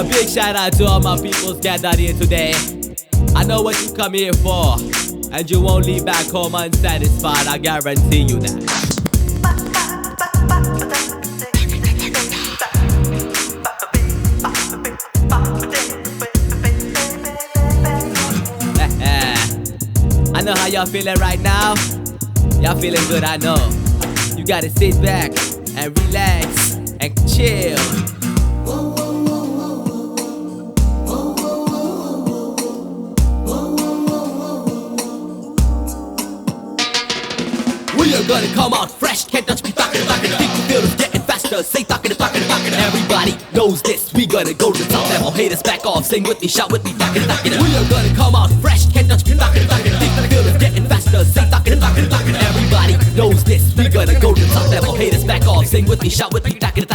A big shout out to all my peoples gathered here today. I know what you come here for, and you won't leave back home unsatisfied. I guarantee you that. I know how y'all feeling right now. Y'all feeling good, I know. You gotta sit back and relax and chill. We are gonna come out fresh, can't touch me, talking, think you feel it's getting faster, say talking. Everybody knows this, we gonna go to the top level, haters back off, sing with me, shout with me, talking. We are gonna come out fresh, can't touch me, talking, think you feel it's getting faster, say talking. Everybody knows this, we gonna go to the top level, haters back off, sing with me, shout with me, talking.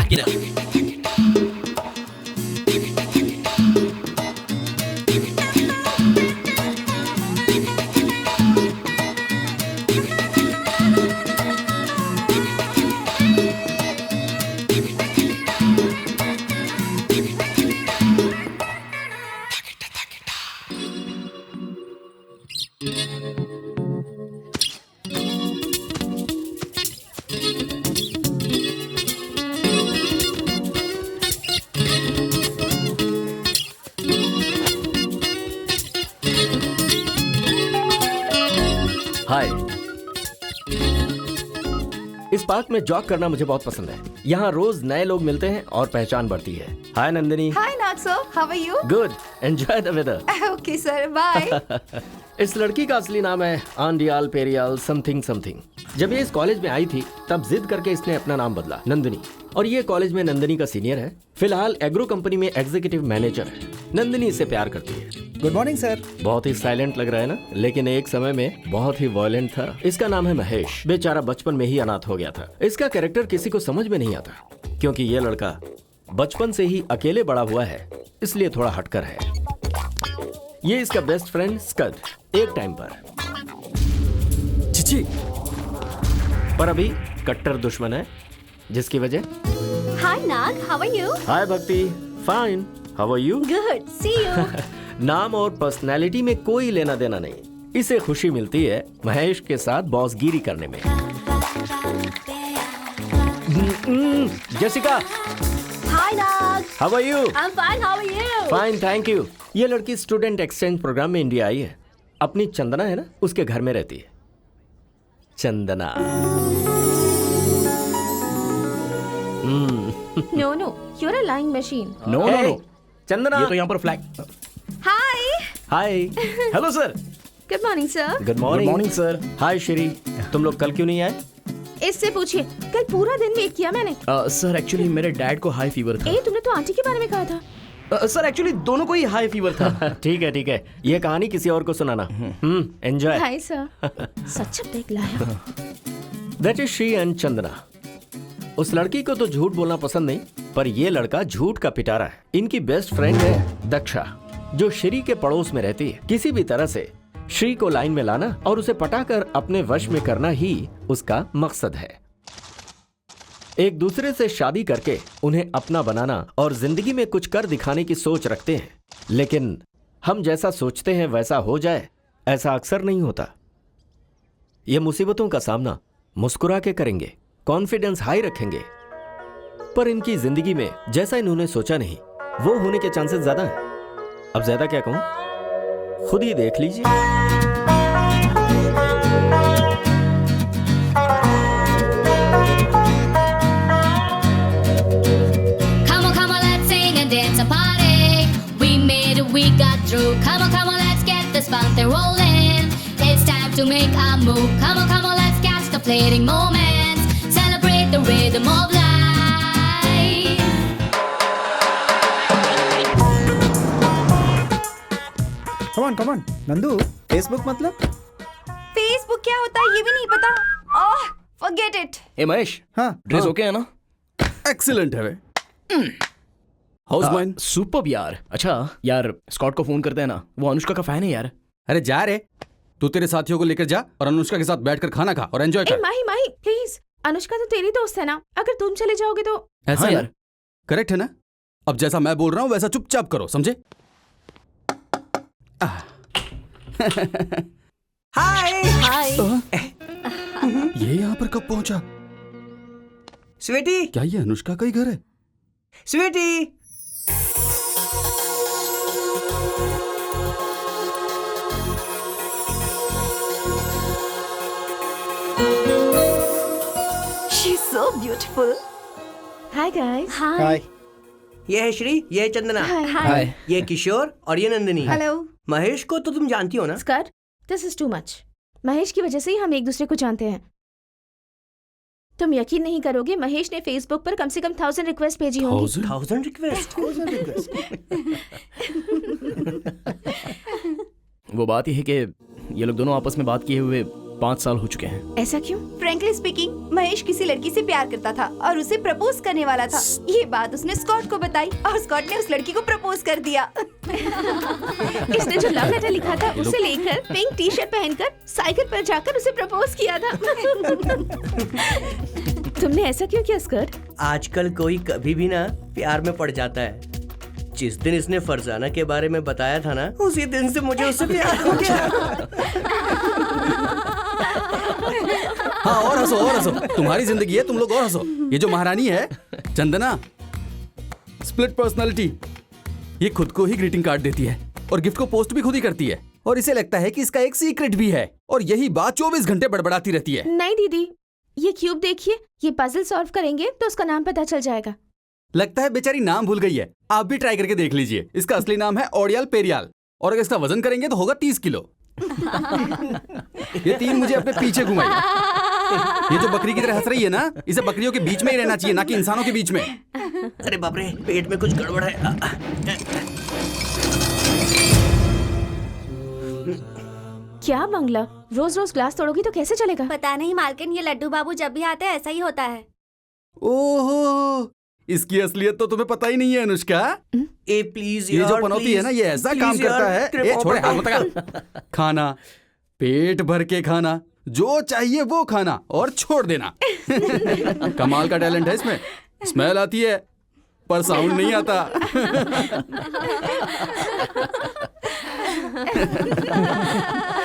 हाय, इस park में jog करना मुझे बहुत पसंद है। यहाँ रोज नए लोग मिलते हैं और पहचान बढ़ती है। हाय नंदिनी। हाय नागसो, how are you? Good, enjoy the weather. Okay sir, bye. इस लड़की का असली नाम है आंडियाल पेरियाल समथिंग। जब ये इस कॉलेज में आई थी तब जिद करके इसने अपना नाम बदला, नंदिनी। और ये कॉलेज में नंदिनी का सीनियर है। फिलहाल एग्रो कंपनी में एग्जीक्यूटिव मैनेजर है। नंदिनी इससे प्यार करती है। Good morning sir. बहुत ही साइलेंट लग रहा है ना, लेकिन एक समय में बहुत ही वायलेंट था। इसका नाम है महेश। बेचारा बचपन में ही अनाथ हो गया था। इसका कैरेक्टर किसी को समझ में नहीं आता, क्योंकि ये लड़का बचपन से ही अकेले बड़ा हुआ है, इसलिए थोड़ा हटकर है। ये इसका बेस्ट फ्रेंड स्कद एक टाइम पर चिची, पर अभी कट्टर दुश्मन है, जिसकी वजह। Hi Naag, how are you? Hi Bhakti, fine, how are you? Good, see you. नाम और पर्सनैलिटी में कोई लेना देना नहीं। इसे खुशी मिलती है महेश के साथ बॉसगिरी करने में। Jessica. Hi Naag. How are you? I am fine, how are you? Fine, thank you. ये लड़की स्टूडेंट एक्सचेंज प्रोग्राम में इंडिया आई है। अपनी चंदना है ना, उसके घर में रहती है। Chandana. No, you are a lying machine. No. Chandana, ये तो यहाँ पर flag. Hi. Hi. Hello sir. Good morning sir. Good morning sir. Hi Shri, तुम लोग कल क्यों नहीं आए? इससे पूछिए, कल पूरा दिन वेट किया मैंने। सर एक्चुअली मेरे डैड को हाई फीवर था। तुमने तो आंटी के बारे में कहा था। सर एक्चुअली दोनों को ही हाई फीवर था। ठीक है, ये कहानी किसी और को सुनाना। एंजॉय। Hi sir. सच देख लाया। That is Shri and Chandana. उस लड़की को तो झूठ बोलना पसंद नहीं, पर ये लड़का झूठ का पिटारा है। इनकी बेस्ट फ्रेंड है दक्षा, जो श्री के पड़ोस में रहती है। किसी भी तरह से श्री को लाइन में लाना और उसे पटाकर अपने वश में करना ही उसका मकसद है। एक दूसरे से शादी करके उन्हें अपना बनाना और जिंदगी में कुछ कर दिखाने की सोच रखते हैं, लेकिन हम जैसा सोचते हैं वैसा हो जाए, ऐसा अक्सर नहीं होता। ये मुसीबतों का सामना मुस्कुरा के करेंगे, कॉन्फिडेंस हाई रखेंगे, पर इनकी जिंदगी में जैसा इन्होंने सोचा नहीं वो होने के चांसेस ज्यादा हैं। अब ज्यादा क्या कहूं, खुद ही देख लीजिए। Come on, let's sing and dance a party. We made it, we got through. Come on, let's get this fountain rolling. It's time to make a move. Come on, let's catch the fleeting moments. Celebrate the rhythm of life. Come on, Nandu, Facebook मतलब? Facebook क्या होता है ये भी नहीं पता। Forget it. ए महेश, हाँ dress okay है ना? एक्सीलेंट है वे। हाउस माइन सुपर्ब यार। अच्छा यार, स्कॉट को फोन करते हैं ना, वो अनुष्का का फैन है यार। अरे जा रे, तू तेरे साथियों को लेकर जा और अनुष्का के साथ बैठकर खाना खा और एंजॉय कर। माही प्लीज, अनुष्का तो तेरी दोस्त है ना, अगर तुम चले जाओगे तो। ऐसा हाँ यार, करेक्ट है ना? अब जैसा मैं बोल रहा हूँ वैसा चुपचाप करो, समझे? हाय हाय ये यहाँ पर कब पहुंचा? स्वीटी, क्या ये अनुष्का का ही घर है? Sweety. She's so beautiful. Hi guys. हाय। ये है श्री, ये है चंदना, Hi. ये किशोर और ये नंदिनी। Hello. महेश को तो तुम जानती हो ना? Scott, this is too much. Mahesh की वजह से ही हम एक दूसरे को जानते हैं। तुम यकीन नहीं करोगे, महेश ने फेसबुक पर कम से कम 1000 रिक्वेस्ट भेजी होंगी। 1000 रिक्वेस्ट। वो बात यह है कि ये लोग दोनों आपस में बात किए हुए 5 साल हो चुके हैं। ऐसा क्यों? Frankly speaking, महेश किसी लड़की से प्यार करता था और उसे प्रपोज करने वाला था। ये बात उसने स्कॉट को बताई और स्कॉट ने उस लड़की को प्रपोज कर दिया। इसने जो लव लेटर लिखा था उसे लेकर पिंक टी शर्ट पहनकर साइकिल पर जाकर उसे प्रपोज किया था। तुमने ऐसा क्यों किया स्कॉट? आजकल कोई कभी भी ना प्यार में पड़ जाता है। जिस दिन इसने फरजाना के बारे में बताया था ना, उसी दिन से मुझे उससे प्यार हो गया। हाँ, और हंसो और हंसो, तुम्हारी जिंदगी है, तुम लोग और हंसो। ये जो महारानी है चंदना, स्प्लिट पर्सनालिटी, ये खुद को ही ग्रीटिंग कार्ड देती है और गिफ्ट को पोस्ट भी खुद ही करती है और इसे लगता है कि इसका एक सीक्रेट भी है और यही बात 24 घंटे बड़बड़ाती रहती है। नहीं दीदी, ये क्यूब देखिए, ये पजल सॉल्व करेंगे तो उसका नाम पता चल जाएगा। लगता है बेचारी नाम भूल गई है। आप भी ट्राई करके देख लीजिए। इसका असली नाम है ओडियाल पेरियाल और अगर इसका वजन करेंगे तो होगा 30 किलो। ये 3 मुझे अपने पीछे घुमाई। ये जो बकरी की तरह हंस रही है ना, इसे बकरियों के बीच में ही रहना चाहिए, ना कि इंसानों के बीच में। अरे बाप रे, पेट में कुछ गड़बड़ है। क्या बंगला? रोज रोज ग्लास तोड़ोगी तो कैसे चलेगा? पता नहीं मालकिन, ये लड्डू बाबू जब भी आते हैं ऐसा ही होता है। ओहो, इसकी असलियत तो तुम्हें पता ही नहीं है अनुष्का। ए प्लीज ये यार, जो पनौती है ना, ये ऐसा काम करता है। ए छोड़े हाथ मत लगा। खाना, पेट भर के खाना, जो चाहिए वो खाना और छोड़ देना। कमाल का टैलेंट है इसमें। स्मेल आती है पर साउंड नहीं आता।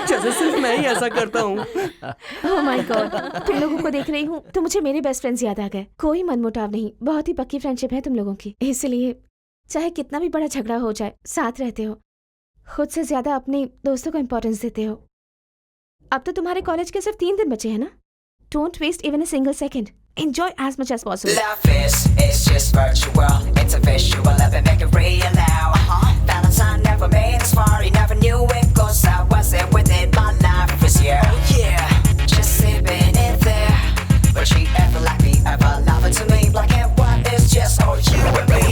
जैसे सिर्फ मैं ही ऐसा करता हूँ। ओह माय गॉड, तुम लोगों को देख रही हूँ तो मुझे मेरे बेस्ट फ्रेंड्स याद आ गए। कोई मनमुटाव नहीं, बहुत ही पक्की फ्रेंडशिप है तुम लोगों की। इसलिए चाहे कितना भी बड़ा झगड़ा हो जाए, साथ रहते हो। खुद से ज्यादा अपने दोस्तों को इम्पोर्टेंस देते हो। अब तो तुम्हारे कॉलेज के सिर्फ 3 दिन बचे हैं ना? Don't waste even a single second. Enjoy as much as possible. Love is just virtual. It's a visual, let me make it real now. Valentine never made us far, he never knew it, 'cause I wasn't with it, my life was here. Yeah, just sipping it there. But she ever like me, ever love it to me, black and white is just all you and me.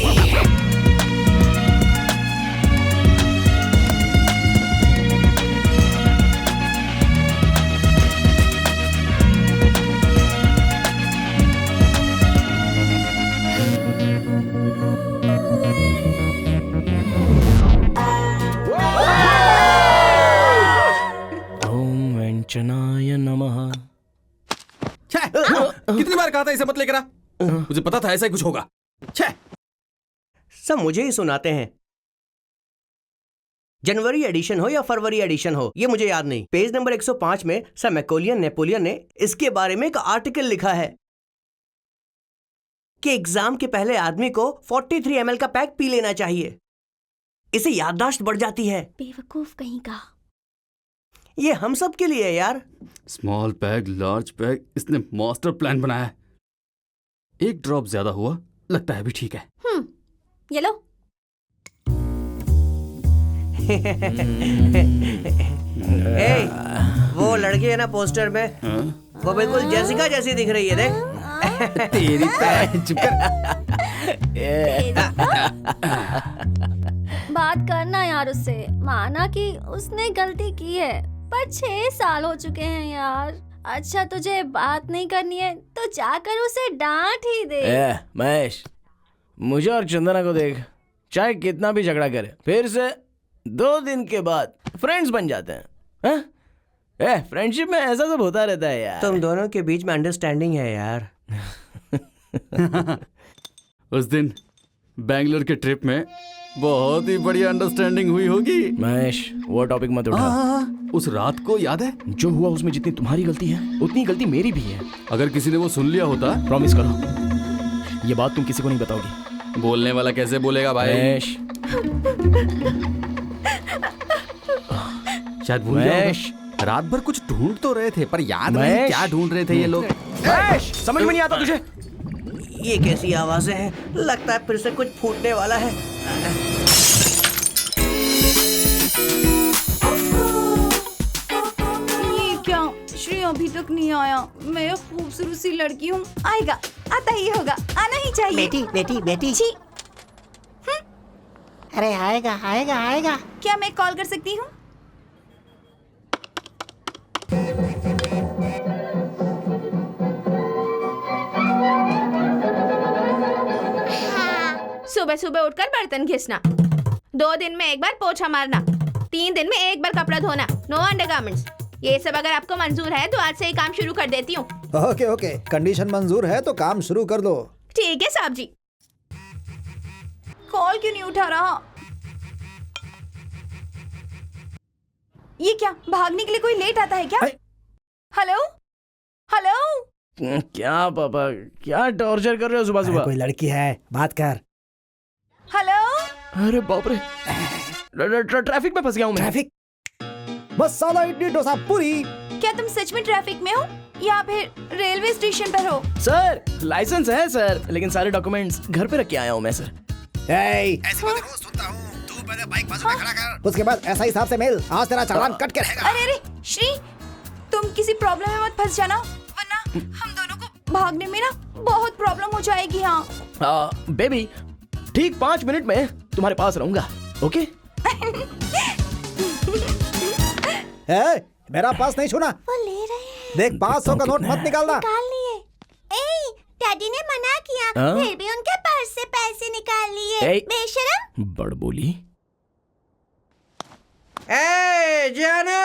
वेंचनाय नमः। कितनी बार कहा था इसे मत लेकर आ? मुझे पता था ऐसा ही कुछ होगा। सब मुझे ही सुनाते हैं। जनवरी एडिशन हो या फरवरी एडिशन हो, ये मुझे याद नहीं। पेज नंबर 105 में सर मैकोलियन नेपोलियन ने इसके बारे में एक आर्टिकल लिखा है कि एग्जाम के पहले आदमी को 43 ml का पैक पी लेना चाहिए, इससे याददाश्त बढ़ जाती है। बेवकूफ कहीं का। ये हम सब के लिए है यार। स्मॉल पैग, लार्ज पैग, इसने मास्टर प्लान बनाया है। 1 ड्रॉप ज्यादा हुआ, लगता है भी ठीक है। ये लो। ए, वो लड़की है ना पोस्टर में, वो बिल्कुल जेसिका जैसी दिख रही है, देख। तेरी चुप कर। बात करना यार उससे, माना कि उसने गलती की है, पर 6 साल हो चुके हैं यार। अच्छा तुझे बात नहीं करनी है तो जाकर उसे डांट ही दे। महेश, मुझे और चंदना को देख, चाहे कितना भी झगड़ा करे, फिर से 2 दिन के बाद फ्रेंड्स बन जाते हैं। फ्रेंडशिप में ऐसा सब होता रहता है यार। तुम दोनों के बीच में अंडरस्टैंडिंग है यार। उस दिन बैंगलोर के ट्रिप में बहुत ही बढ़िया अंडरस्टैंडिंग हुई होगी। महेश वो टॉपिक मत उठा। उस रात को याद है? जो हुआ उसमें जितनी तुम्हारी गलती है उतनी गलती मेरी भी है। अगर किसी ने वो सुन लिया होता। प्रॉमिस करो ये बात तुम किसी को नहीं बताओगी। बोलने वाला कैसे बोलेगा भाई? महेश शायद भूल गया होगा। रात भर कुछ ढूंढ तो रहे थे पर याद नहीं क्या ढूंढ रहे थे ये लोग। महेश समझ में नहीं आता तुझे? ये कैसी आवाजें हैं? लगता है फिर से कुछ फूटने वाला है। ये क्या? श्री अभी तक नहीं आया। मैं खूबसूरत सी लड़की हूँ, आएगा, आता ही होगा, आना ही चाहिए। बेटी बेटी बेटी छी। अरे आएगा आएगा आएगा। क्या मैं कॉल कर सकती हूँ? सुबह सुबह उठकर बर्तन घिसना, 2 दिन में एक बार पोछा मारना, 3 दिन में एक बार कपड़ा धोना, नो अंडरगारमेंट्स। ये सब अगर आपको मंजूर है तो आज से ही काम शुरू कर देती हूँ। ओके ओके, कंडीशन मंजूर है तो काम शुरू कर दो। ठीक है साहब जी। कॉल क्यों नहीं उठा रहा? ये क्या, भागने के लिए कोई लेट आता है क्या? Hello hello. क्या पापा, क्या टॉर्चर कर रहे हो सुबह सुबह? कोई लड़की है, बात कर। हेलो। अरे बाप रे, ट्रैफिक में फंस गया हूँ मैं। ट्रैफिक? मसाला इडली डोसा पूरी। क्या तुम सच में ट्रैफिक में हो या फिर रेलवे स्टेशन पर हो? सर लाइसेंस है सर, लेकिन सारे डॉक्यूमेंट्स घर पे रख के आया हूँ मैं सर। ऐसी बातें रोज सुनता हूँ। तू पहले बाइक बाजू में खड़ा कर, उसके बाद ऐसा हिसाब से मिल। आज तेरा चालान कट के रहेगा। अरे अरे श्री, तुम किसी प्रॉब्लम में मत फंस जाना, वरना हम दोनों को भागने में ना बहुत प्रॉब्लम हो जाएगी। हाँ बेबी, ठीक 5 मिनट में तुम्हारे पास रहूंगा, ओके? मेरा पास नहीं छूना। वो ले रहे हैं। देख 500 का नोट मत निकालना। निकाल लिए। ए, डैडी ने मना किया, फिर भी उनके पर्स से पैसे निकाल लिए। बेशरम। बड़ बोली। जानो।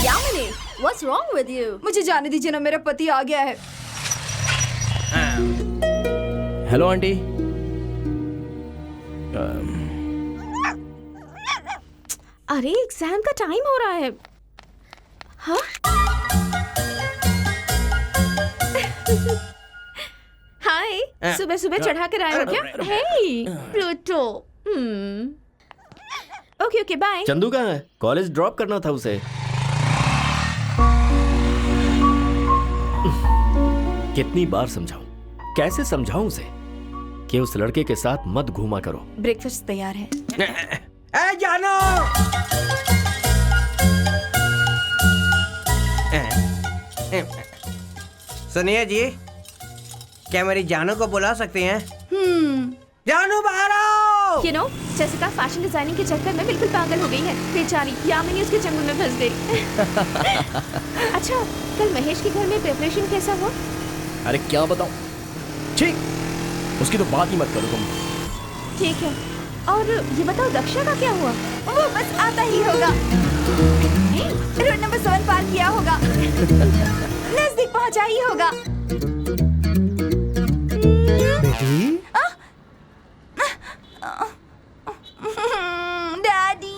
Yamini, what's wrong with you? मुझे जाने दीजिए ना, मेरा पति आ गया है। Hello aunty. अरे एग्जाम का टाइम हो रहा है। हाँ? हाय, सुबह सुबह चढ़ा कर आए हो क्या? Hey Pluto. Okay okay bye. Chandu कहाँ है? कॉलेज ड्रॉप करना था उसे। कितनी बार समझाऊं, कैसे समझाऊं उसे कि उस लड़के के साथ मत घूमा करो। ब्रेकफास्ट तैयार है। ए जानो। सुनिए जी, क्या मेरी जानो को बुला सकते हैं? जानो बाहर आओ। You know, Jessica fashion designing के चक्कर में बिल्कुल पागल हो गई है। बेचारी यामिनी उसके चंगुल में फंस गई। अच्छा, कल महेश के घर में प्रिपरेशन कैसा हुआ? अरे क्या बताऊं, ठीक, उसकी तो बात ही मत करो तुम। ठीक है, और ये बताओ दक्षा का क्या हुआ? वो बस आता ही होगा। रोड नंबर 7 पार किया होगा, नजदीक पहुंचा ही होगा। बेटी, डैडी।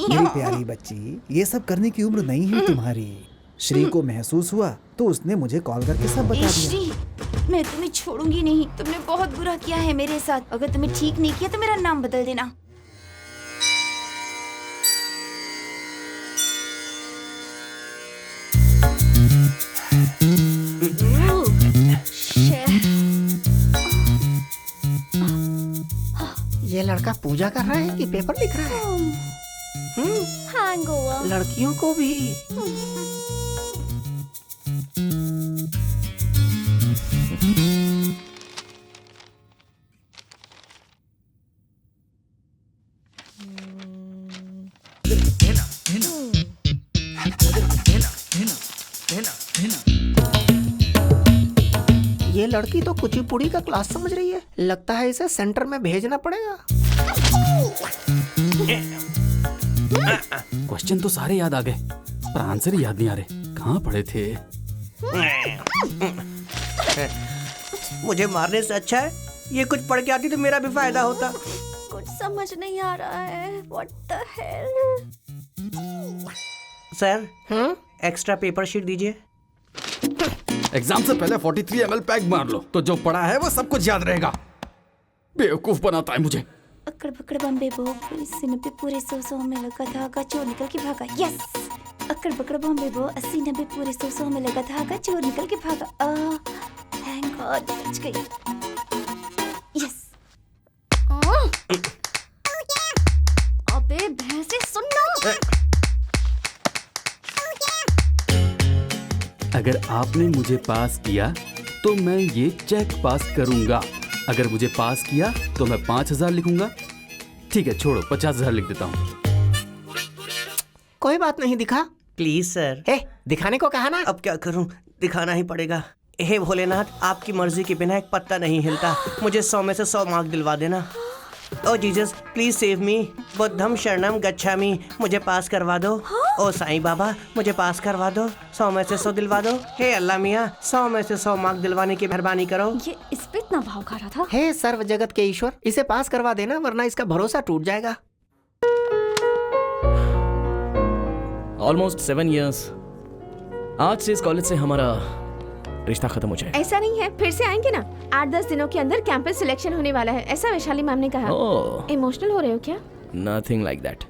मेरी प्यारी बच्ची, ये सब करने की उम्र नहीं है तुम्हारी। श्री को महसूस हुआ तो उसने मुझे कॉल करके सब बता दिया। श्री, मैं तुम्हें छोड़ूंगी नहीं। तुमने बहुत बुरा किया है मेरे साथ। अगर तुम्हें ठीक नहीं किया तो मेरा नाम बदल देना। ये लड़का पूजा कर रहा है कि पेपर लिख रहा है? हैंगओवर। लड़कियों को भी। ये लड़की तो कुचिपुड़ी का क्लास समझ रही है। लगता है इसे सेंटर में भेजना पड़ेगा। क्वेश्चन तो सारे याद आ गए पर आंसर ही याद नहीं आ रहे। कहाँ पढ़े थे? मुझे मारने से अच्छा है ये कुछ पढ़ के आती तो मेरा भी फायदा होता। कुछ समझ नहीं आ रहा है। What the hell. Sir extra paper sheet दीजिए। एग्जाम से पहले 43 ml पैक मार लो तो जो पढ़ा है वो सब कुछ याद रहेगा। बेवकूफ बनाता है मुझे। अकड़ बकड़ बम्बे बो अस्सी नब्बे पूरे 100 में लगा धागा चोर निकल के भागा। यस। अकड़ बकड़ बम्बे बो 80 90 पूरे 100 में लगा धागा चोर निकल के भागा। थैंक गॉड बच गई। यस। अबे भैंसे सुन ना। अगर आपने मुझे पास किया तो मैं ये चेक पास करूंगा। अगर मुझे पास किया तो मैं 5000 लिखूंगा। ठीक है छोड़ो 50,000 लिख देता हूँ। कोई बात नहीं, दिखा। Please sir. दिखाने को कहा ना। अब क्या करूं, दिखाना ही पड़ेगा। हे भोलेनाथ, आपकी मर्जी के बिना एक पत्ता नहीं हिलता। मुझे 100 में से 100 मार्क दिलवा देना। ओ जीसस प्लीज सेव मी। बुद्धम शरणम गच्छामि। मुझे पास करवा दो। ओ साईं बाबा मुझे पास करवा दो। 100 में से 100 दिलवा दो। हे अल्लाह मियाँ 100 में से 100 मार्क दिलवाने की मेहरबानी करो। ये इस पे इतना भाव खा रहा था। हे सर्व जगत के ईश्वर, इसे पास करवा देना वरना इसका भरोसा टूट जाएगा। Almost 7 years। आज से इस कॉलेज से हमारा रिश्ता खत्म हो जाए। ऐसा नहीं है, फिर से आएंगे ना। 8-10 दिनों के अंदर कैंपस सिलेक्शन होने वाला है, ऐसा वैशाली मैम ने कहा। इमोशनल हो रहे हो क्या? Nothing like that।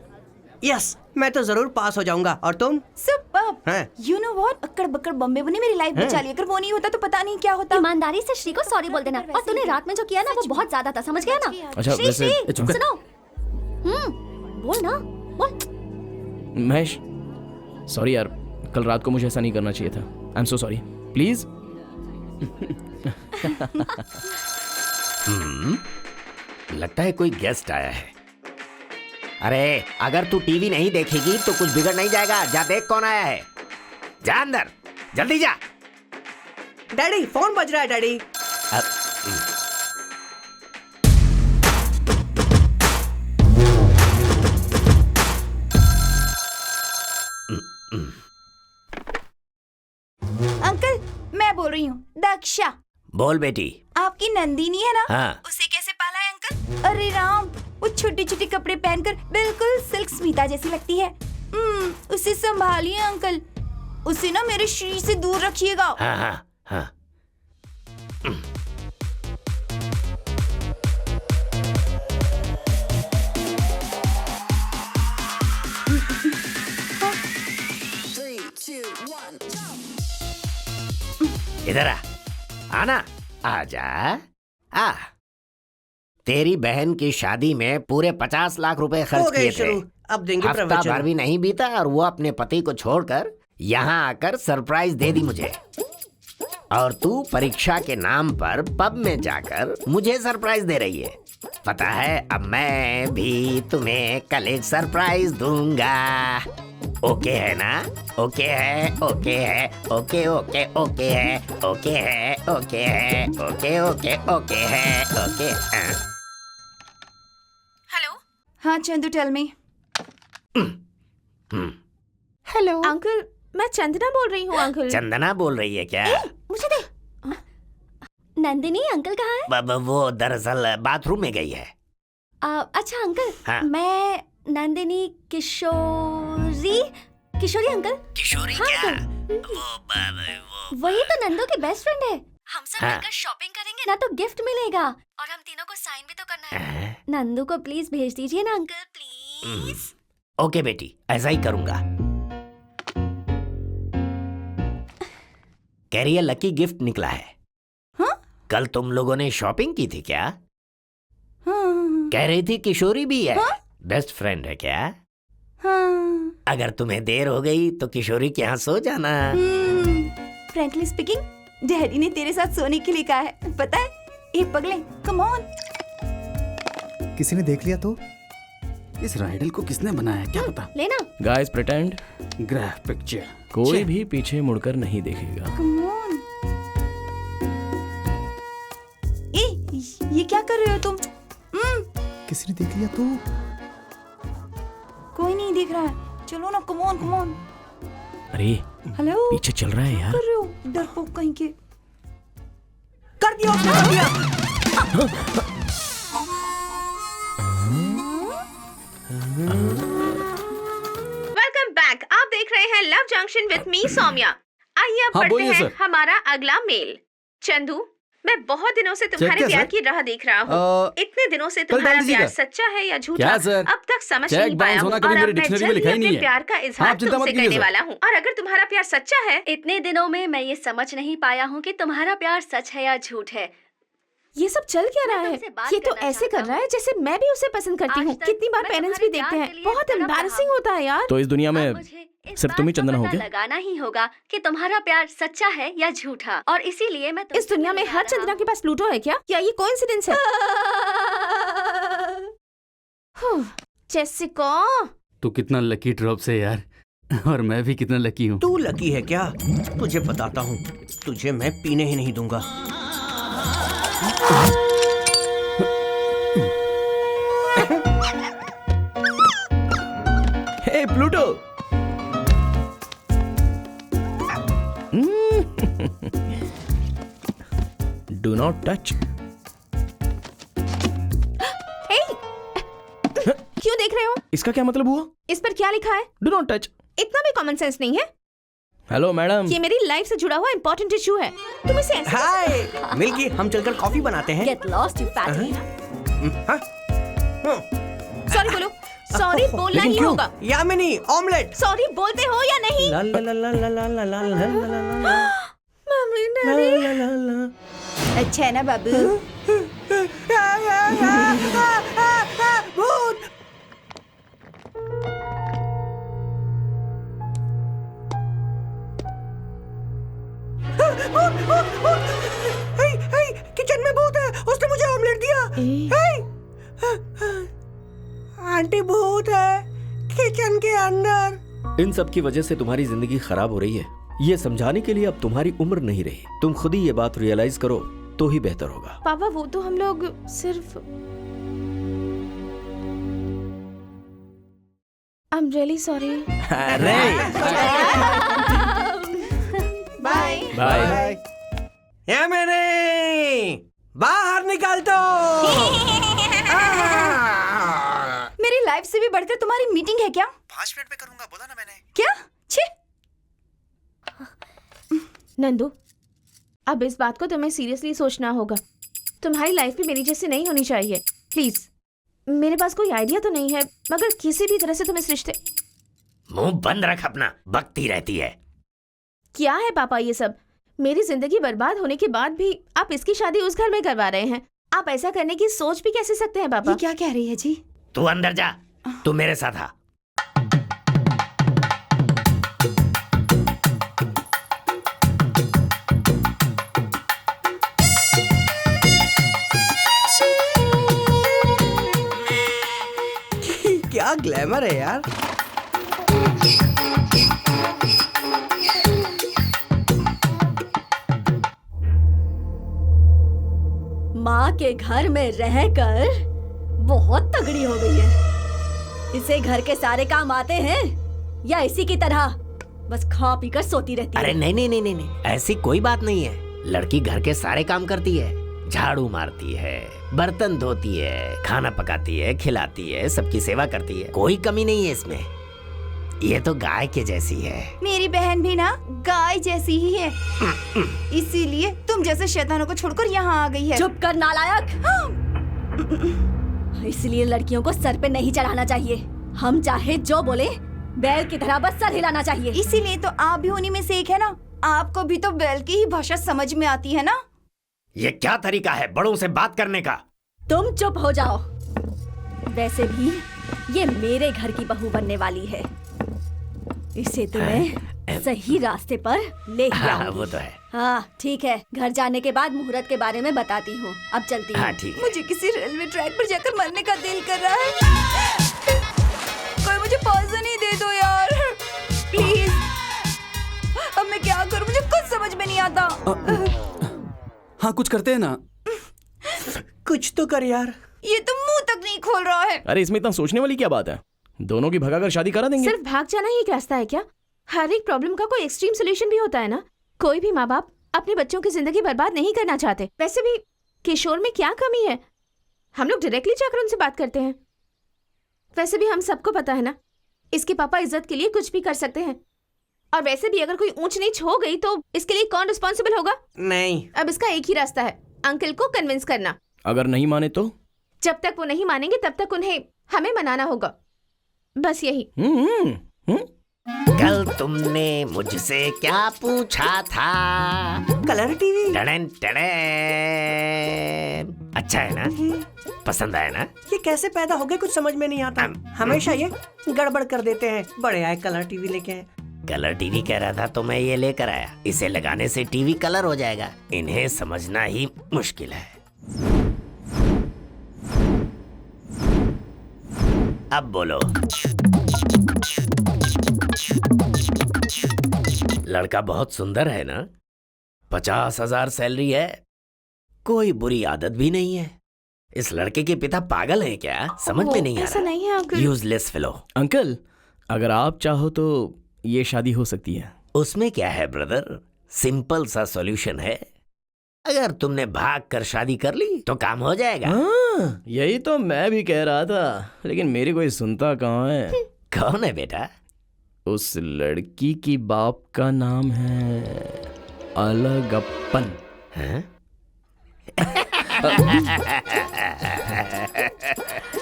यस, मैं तो जरूर पास हो जाऊंगा। और तुम? सुपर्ब। यू नो व्हाट, अक्कड़ बक्कड़ बम्बे ने मेरी लाइफ बचा ली। अगर वो नहीं होता तो पता नहीं क्या होता। ईमानदारी से श्री को सॉरी बोल देना। और तूने रात में जो किया ना वो बहुत ज्यादा था, समझ गया ना? अच्छा, श्री, वैसे श्री, सुनो। बोल ना, बोल। महेश सॉरी यार, कल रात को मुझे ऐसा नहीं करना चाहिए था। I am so sorry. Please. लगता है कोई गेस्ट आया है। अरे अगर तू टीवी नहीं देखेगी तो कुछ बिगड़ नहीं जाएगा। जा देख कौन आया है। जा अंदर, जल्दी जा। डैडी फोन बज रहा है डैडी। अंकल मैं बोल रही हूँ, दक्षा। बोल बेटी। आपकी नंदिनी है ना? हाँ। उसे कैसे पाला है अंकल? अरे राम, वो छोटे छोटे कपड़े पहनकर बिल्कुल सिल्क स्मिता जैसी लगती है। उसे संभालिए अंकल। उसे ना मेरे श्री से दूर रखिएगा। हाँ हाँ हाँ। इधर आ, आना, आजा, आ। तेरी बहन की शादी में पूरे 50 लाख रुपए खर्च किए थे। अब देंगे हफ्ता प्रवचन। भर भी नहीं बीता और वो अपने पति को छोड़कर यहाँ आकर सरप्राइज दे दी मुझे। और तू परीक्षा के नाम पर पब में जाकर मुझे सरप्राइज दे रही है। पता है अब मैं भी तुम्हें कल एक सरप्राइज दूंगा। ओके है ना? ओके है, ओके है, ओके ओके ओके है, ओके है, ओके है, ओके ओके ओके है, ओके। हेलो। हाँ Chandu tell me. Hello uncle, मैं चंदना बोल रही हूँ। अंकल चंदना बोल रही है क्या? मुझे दे। नंदिनी अंकल कहाँ है? वो दरअसल बाथरूम में गई है। अच्छा अंकल। हाँ। मैं नंदिनी किशोरी अंकल। किशोरी हाँ, क्या? वो वही तो नंदू की बेस्ट फ्रेंड है। हम सब मिलकर शॉपिंग करेंगे ना तो गिफ्ट मिलेगा और हम तीनों को साइन भी तो करना है। नंदू को प्लीज भेज दीजिए ना अंकल, प्लीज। ओके बेटी, ऐसा ही करूंगा। कह रही है लकी गिफ्ट निकला है। हाँ? कल तुम लोगों ने शॉपिंग की थी क्या? हाँ। कह रही थी किशोरी भी है। हाँ? बेस्ट फ्रेंड है क्या? हाँ। अगर तुम्हें देर हो गई तो किशोरी के यहाँ सो जाना। फ्रैंकली स्पीकिंग, डैडी ने तेरे साथ सोने के लिए कहा है, पता है? ए पगले, कम ऑन। किसी ने देख लिया तो? इस राइडल को किसने बनाया क्या पता? लेना। Guys pretend graph picture. कोई भी पीछे मुड़कर नहीं देखेगा। Come on. ये क्या कर रहे हो तुम? किसी ने देख लिया तो? कोई नहीं देख रहा है। चलो ना, कम ऑन कम ऑन। अरे हेलो, पीछे चल रहा है यार। कर रहे हो डरपोक कहीं के। कर दिया उसने, कर दिया। Welcome back. आप देख रहे हैं love junction with me Saumya. आइए अब हाँ, पढ़ते बोलिए हैं सर। हमारा अगला मेल। चंदू, मैं बहुत दिनों से तुम्हारे क्या, प्यार सर? की राह देख रहा हूँ। इतने दिनों से कल तुम्हारा डाल प्यार दीजिएगा। सच्चा है या झूठा क्या, सर? अब तक समझ चेक नहीं पाया बाउंस हूँ। होना कभी और मेरे अब मैं डिक्शनरी में जल्द लिखा ही ही नहीं अपने है। प्यार का हाँ, इजहार आप चिंता मत तुमसे कीजिए, करने सर। वाला हूँ। और अगर तुम्हारा प्यार सच्चा है, इतने दिनों में मैं ये समझ नहीं पाया हूँ कि तुम्हारा प्यार सच है या झूठ है। ये सब चल क्या रहा है? तुमसे बात ये तो करना ऐसे चाहता कर रहा है जैसे मैं भी उसे पसंद करती आज हूँ। तक कितनी बार मैं पेरेंट्स भी तुम्हारे देखते प्यार हैं, के लिए बहुत तड़प रहा एम्बैरेसिंग हूँ। होता है यार। तो इस दुनिया में अब मुझे इस सिर्फ तुम ही बात का चंदना हो पता क्या? लगाना ही होगा कि तुम्हारा प्यार सच्चा है या झूठा, और इसीलिए मैं इस दुनिया में हर चंद्रा के पास प्लूटो है क्या? या ये कोइंसिडेंस है? जेसिका, तू कितना लकी ड्रॉप से यार, और मैं भी कितना लकी हूँ। तू लकी है क्या? तुझे बताता हूँ, तुझे मैं पीने ही नहीं दूंगा। हे प्लूटो। Do not touch. क्यों देख रहे हो? इसका क्या मतलब हुआ? इस पर क्या लिखा है? Do not touch. इतना भी कॉमन सेंस नहीं है? Hello madam. ये मेरी लाइफ से जुड़ा हुआ इंपॉर्टेंट इशू है। तुम इसे ऐसे हाय मिल्की, हम चलकर कॉफी बनाते हैं। Get lost you fatty. Sorry बोलो। सॉरी बोलना लेकिन ही क्यों? होगा। यामिनी, ऑमलेट। सॉरी बोलते हो या नहीं? ला ला ला ला ला ला ला ला ला ला ला मम्मी डैडी। ला ला ला। अच्छा है ना बाबू? भूत। किचन में भूत है, उसने मुझे ऑमलेट दिया। आंटी भूत है किचन के अंदर। इन सब की वजह से तुम्हारी जिंदगी खराब हो रही है। ये समझाने के लिए अब तुम्हारी उम्र नहीं रही। तुम खुद ही ये बात रियलाइज करो तो ही बेहतर होगा। पापा वो तो हम लोग सिर्फ आई एम रियली सॉरी। अरे बाय बाय। ये मेरे बाहर निकाल दो। मेरी लाइफ से भी बढ़कर तुम्हारी मीटिंग है क्या? 5 मिनट में करूंगा, बोला ना मैंने। क्या? छी। नंदू, अब इस बात को तुम्हें सीरियसली सोचना होगा। तुम्हारी लाइफ भी मेरी जैसी नहीं होनी चाहिए। प्लीज, मेरे पास कोई आइडिया तो नहीं है, मगर किसी भी तरह से तुम इस रिश्ते। मुंह बंद रख अपना, बकती रहती है। क्या है पापा ये सब? मेरी जिंदगी बर्बाद होने के बाद भी आप इसकी शादी उस घर में करवा रहे हैं। आप ऐसा करने की सोच भी कैसे सकते हैं पापा? ये क्या कह रही है जी? तू अंदर जा, तू मेरे साथ आ। क्या ग्लैमर है यार। माँ के घर में रहकर बहुत तगड़ी हो गई है। इसे घर के सारे काम आते हैं या इसी की तरह बस खा पी कर सोती रहती अरे है? नहीं नहीं नहीं नहीं नहीं, ऐसी कोई बात नहीं है। लड़की घर के सारे काम करती है, झाड़ू मारती है, बर्तन धोती है, खाना पकाती है, खिलाती है, सबकी सेवा करती है। कोई कमी नहीं है इसमें। ये तो गाय के जैसी है। मेरी बहन भी ना गाय जैसी ही है, इसीलिए तुम जैसे शैतानों को छोड़कर यहाँ आ गई है। चुप कर नालायक। इसलिए लड़कियों को सर पे नहीं चढ़ाना चाहिए। हम चाहे जो बोले, बैल की तरह बस सर हिलाना चाहिए। इसीलिए तो आप भी उन्हीं में से एक है ना। आपको भी तो बैल की ही भाषा समझ में आती है ना। ये क्या तरीका है बड़ों से बात करने का? तुम चुप हो जाओ। वैसे भी ये मेरे घर की बहू बनने वाली है। इसे तुम्हें सही रास्ते पर ले ही हाँ, आऊंगी। वो तो है। हाँ ठीक है, घर जाने के बाद मुहूर्त के बारे में बताती हूँ। अब चलती हूँ। हाँ ठीक है। मुझे किसी रेलवे ट्रैक पर जाकर मरने का दिल कर रहा है। कोई मुझे पॉइजन ही दे दो यार, प्लीज। अब मैं क्या करूँ, मुझे कुछ समझ में नहीं आता। हाँ कुछ करते हैं ना। कुछ तो कर यार। ये तो मुंह तक नहीं खोल रहा है। अरे इसमें इतना सोचने वाली क्या बात है? दोनों की भगाकर शादी करा देंगे। सिर्फ भाग जाना ही एक रास्ता है क्या? हर एक प्रॉब्लम का कोई एक्सट्रीम सोल्यूशन भी होता है ना। कोई भी माँ बाप अपने बच्चों की जिंदगी बर्बाद नहीं करना चाहते। वैसे भी किशोर में क्या कमी है? हम लोग डायरेक्टली जाकर उनसे बात करते हैं। वैसे भी हम सबको पता है ना, इसके पापा इज्जत के लिए कुछ भी कर सकते हैं। और वैसे भी अगर कोई ऊंच नीच हो गई तो इसके लिए कौन रिस्पॉन्सिबल होगा? नहीं। अब इसका एक ही रास्ता है, अंकल को कन्विंस करना। अगर नहीं माने तो? जब तक वो नहीं मानेंगे तब तक उन्हें हमें मनाना होगा, बस यही। कल तुमने मुझसे क्या पूछा था? Colour TV. टड़न टड़न। अच्छा है ना? पसंद आया ना? ये कैसे पैदा हो गए कुछ समझ में नहीं आता। हमेशा ये गड़बड़ कर देते हैं। बड़े आए कलर टीवी लेके आए। कलर टीवी कह रहा था तो मैं ये लेकर आया। इसे लगाने से टीवी कलर हो जाएगा। इन्हें समझना ही मुश्किल है। अब बोलो। लड़का बहुत सुंदर है ना? 50,000 सैलरी है, कोई बुरी आदत भी नहीं है। इस लड़के के पिता पागल हैं क्या? समझ में नहीं आ ऐसा रहा। नहीं है अंकल। Useless fellow. अंकल, अगर आप चाहो तो ये शादी हो सकती है। उसमें क्या है ब्रदर, सिंपल सा सॉल्यूशन है। अगर तुमने भाग कर शादी कर ली तो काम हो जाएगा। हाँ, यही तो मैं भी कह रहा था, लेकिन मेरी कोई सुनता कहाँ है। कौन है बेटा? उस लड़की की बाप का नाम है अलगप्पन।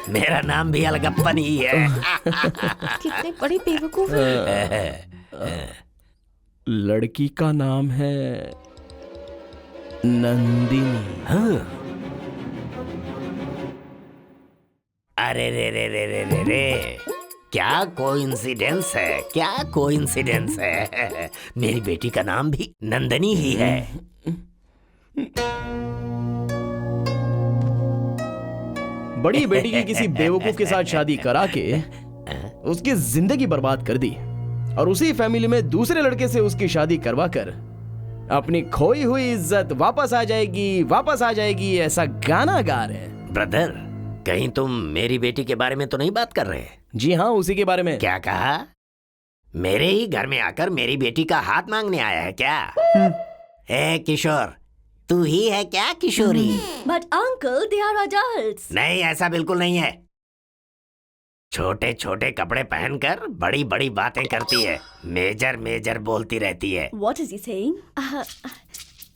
मेरा नाम भी अलगप्पन ही है। कितने बड़े बेवकूफ हैं। लड़की का नाम है नंदिनी। अरे रे रे रे रे रे रे, क्या कोइंसिडेंस है, क्या कोइंसिडेंस है। मेरी बेटी का नाम भी नंदनी ही है। बड़ी बेटी की किसी बेवकूफ के साथ शादी करा के उसकी जिंदगी बर्बाद कर दी, और उसी फैमिली में दूसरे लड़के से उसकी शादी करवा कर अपनी खोई हुई इज्जत वापस आ जाएगी, ऐसा गाना गा रहे हैं। ब्रदर, कहीं तुम मेरी बेटी के बारे में तो नहीं बात कर रहे? जी हाँ, उसी के बारे में। क्या कहा? मेरे ही घर में आकर मेरी बेटी का हाथ मांगने आया है क्या? ए किशोर, तू ही है क्या किशोरी? But uncle, they are adults. नहीं, ऐसा बिल्कुल नहीं है। छोटे छोटे कपड़े पहनकर बड़ी बड़ी बातें करती है, मेजर मेजर बोलती रहती है। What is he saying?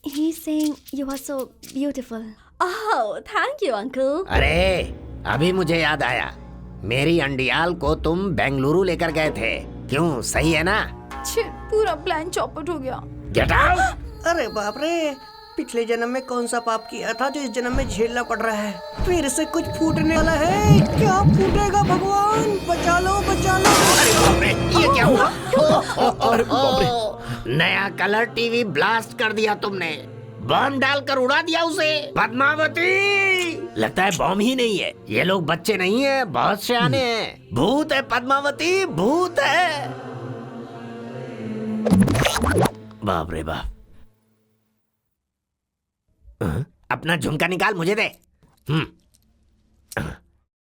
He's saying you are so beautiful. Oh, thank you, uncle. अरे, अभी मुझे याद आया, मेरी अंडियाल को तुम बेंगलुरु लेकर गए थे, क्यों? सही है ना? पूरा प्लान चौपट हो गया। Get out! अरे बाप रे, पिछले जन्म में कौन सा पाप किया था जो इस जन्म में झेलना पड़ रहा है? फिर से कुछ फूटने वाला है। क्या फूटेगा भगवान? बचा लो, बचा लो। अरे बाप रे, ये क्या हुआ? अरे बाप रे, नया कलर टीवी ब्लास्ट कर दिया तुमने, बम डालकर उड़ा दिया उसे। पद्मावती, लगता है बम ही नहीं है, ये लोग बच्चे नहीं है, बहुत सियाने हैं। भूत है पद्मावती, भूत है। बाप रे बाप। अपना झुमका निकाल, मुझे दे।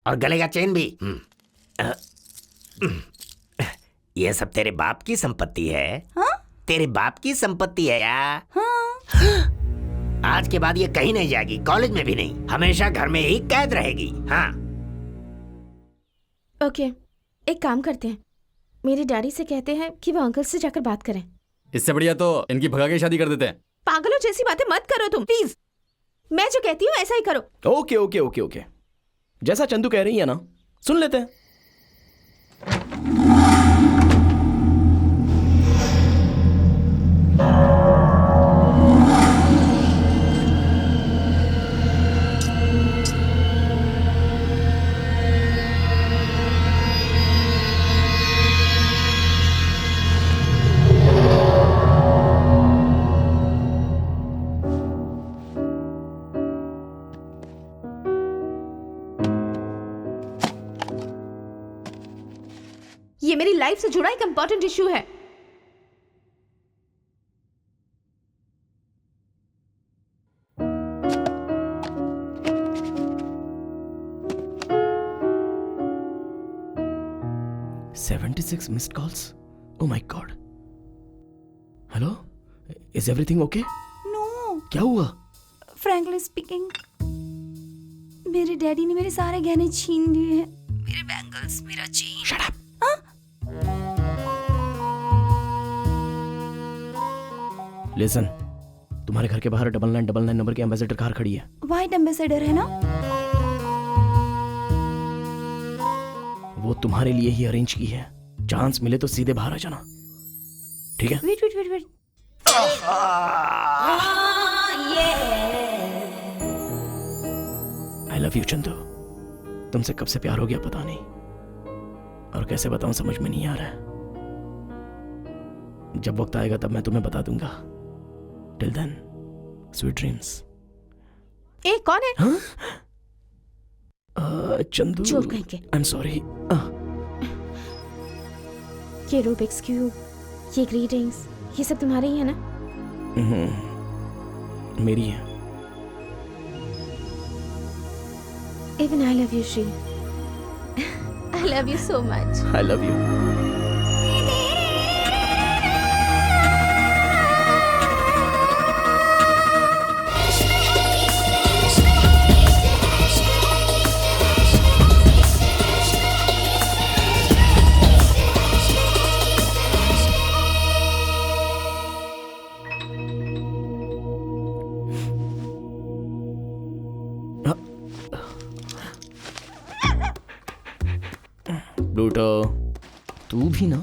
और गले का चेन भी। ये सब तेरे बाप की संपत्ति है। हाँ? तेरे बाप की संपत्ति है यार। हाँ? आज के बाद ये कहीं नहीं जाएगी, कॉलेज में भी नहीं, हमेशा घर में ही कैद रहेगी। हाँ। ओके, एक काम करते हैं, मेरे डैडी से कहते हैं कि वो अंकल से जाकर बात करें। इससे बढ़िया तो इनकी भगा के शादी कर देते हैं। पागलों जैसी बातें मत करो तुम, प्लीज। मैं जो कहती हूँ ऐसा ही करो। ओके ओके ओके ओके, जैसा चंदू कह रही है ना, सुन लेते हैं। ये मेरी लाइफ से जुड़ा एक इंपॉर्टेंट इशू है। $76 missed calls. Oh my god. Hello, is everything okay? No, क्या हुआ? फ्रैंकली स्पीकिंग, मेरे डैडी ने मेरे सारे गहने छीन लिए हैं, मेरे बैंगल्स, मेरा चेन। Shut up. लिसन, तुम्हारे घर के बाहर 9999 नंबर की एम्बेसडर कार खड़ी है। व्हाइट एम्बेसडर है ना? वो तुम्हारे लिए ही अरेंज की है। चांस मिले तो सीधे बाहर आ जाना, ठीक है? Wait wait wait wait. I love you Chandu. तुमसे कब से प्यार हो गया पता नहीं, और कैसे बताऊं समझ में नहीं आ रहा है। जब वक्त आएगा तब मैं तुम्हें बता दूंगा। Till then sweet dreams. ए कौन है? चंदू। चोर कहीं के। I am sorry. ये रूबिक्स क्यूब, ये ग्रीटिंग्स, ये सब तुम्हारे ही है ना? मेरी है। Even I love you, Shri. I love you so much. I love you. Pluto, तू भी ना?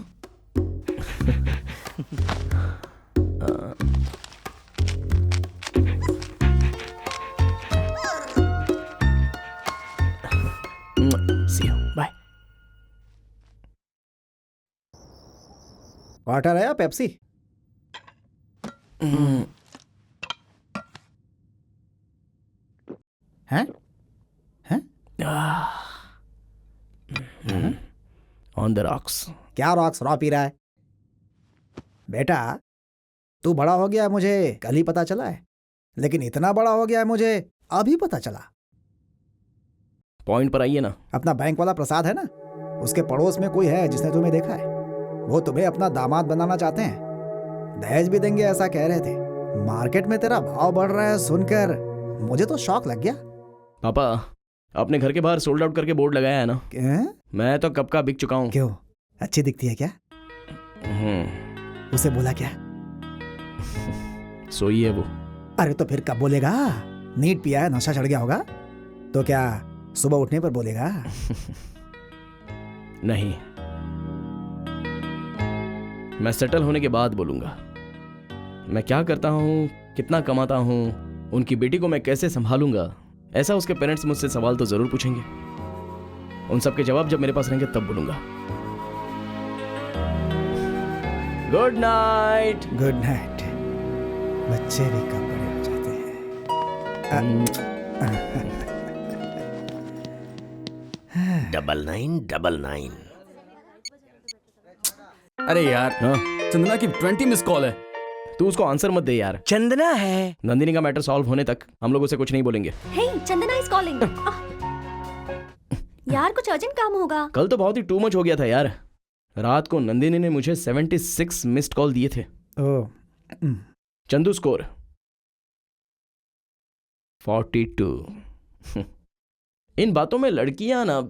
See you. Bye. वाटर है या पेप्सी? हैं? हैं? On the rocks. क्या रॉक्स? रॉ पी रहा है? बेटा तू बड़ा हो गया है मुझे कल ही पता चला है, लेकिन इतना बड़ा हो गया है मुझे अभी पता चला। पॉइंट पर आइए ना। अपना बैंक वाला प्रसाद है ना, उसके पड़ोस में कोई है जिसने तुम्हें देखा है। वो तुम्हें अपना दामाद बनाना चाहते हैं, दहेज भी देंगे ऐसा कह रहे थे। मार्केट में तेरा भाव बढ़ रहा है सुनकर मुझे तो शौक लग गया। पापा, अपने घर के बाहर सोल्ड आउट करके बोर्ड लगाया है ना? मैं तो कब का बिक चुका हूँ। क्यों, अच्छी दिखती है क्या? उसे बोला क्या? सोई है वो। अरे तो फिर कब बोलेगा? नीट पिया है, नशा चढ़ गया होगा तो क्या सुबह उठने पर बोलेगा? नहीं, मैं सेटल होने के बाद बोलूंगा। मैं क्या करता हूँ, कितना कमाता हूँ, उनकी बेटी को मैं कैसे संभालूंगा, ऐसा उसके पेरेंट्स मुझसे सवाल तो जरूर पूछेंगे। उन सब के जवाब जब मेरे पास रहेंगे तब बोलूंगा। Good night. Good night. बच्चे भी कब बड़े हो जाते हैं। 9999। अरे यार, चंदना की 20 मिस कॉल है। तू उसको आंसर मत दे यार। चंदना है। नंदिनी का मैटर सॉल्व होने तक हम लोग उसे कुछ नहीं बोलेंगे। हे, चंदना इज कॉलिंग। यार कुछ अर्जेंट काम होगा। कल तो बहुत ही टू मच हो गया था यार। रात को नंदिनी ने मुझे 76 मिस्ड कॉल दिए थे। चंदू स्कोर 42। इन बातों में लड़कियां ना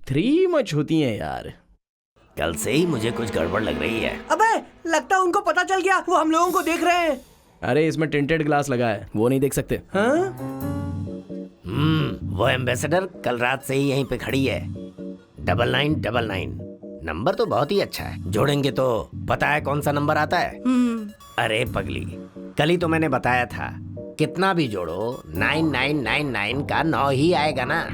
3 मच होती हैं यार। कल से ही मुझे कुछ गड़बड़ लग रही है। अबे लगता है उनको पता चल गया, वो हम लोगों को देख रहे हैं। अरे इसमें टिंटेड ग्लास लगा है, वो नहीं देख सकते। हाँ? वो एम्बेसडर कल रात से ही यहीं पे खड़ी है। 9999 नंबर तो बहुत ही अच्छा है। जोड़ेंगे तो पता है कौन सा नंबर आता है? अरे पगली, कल ही तो मैंने बताया था, कितना भी जोड़ो 9999 का 9 ही आएगा ना।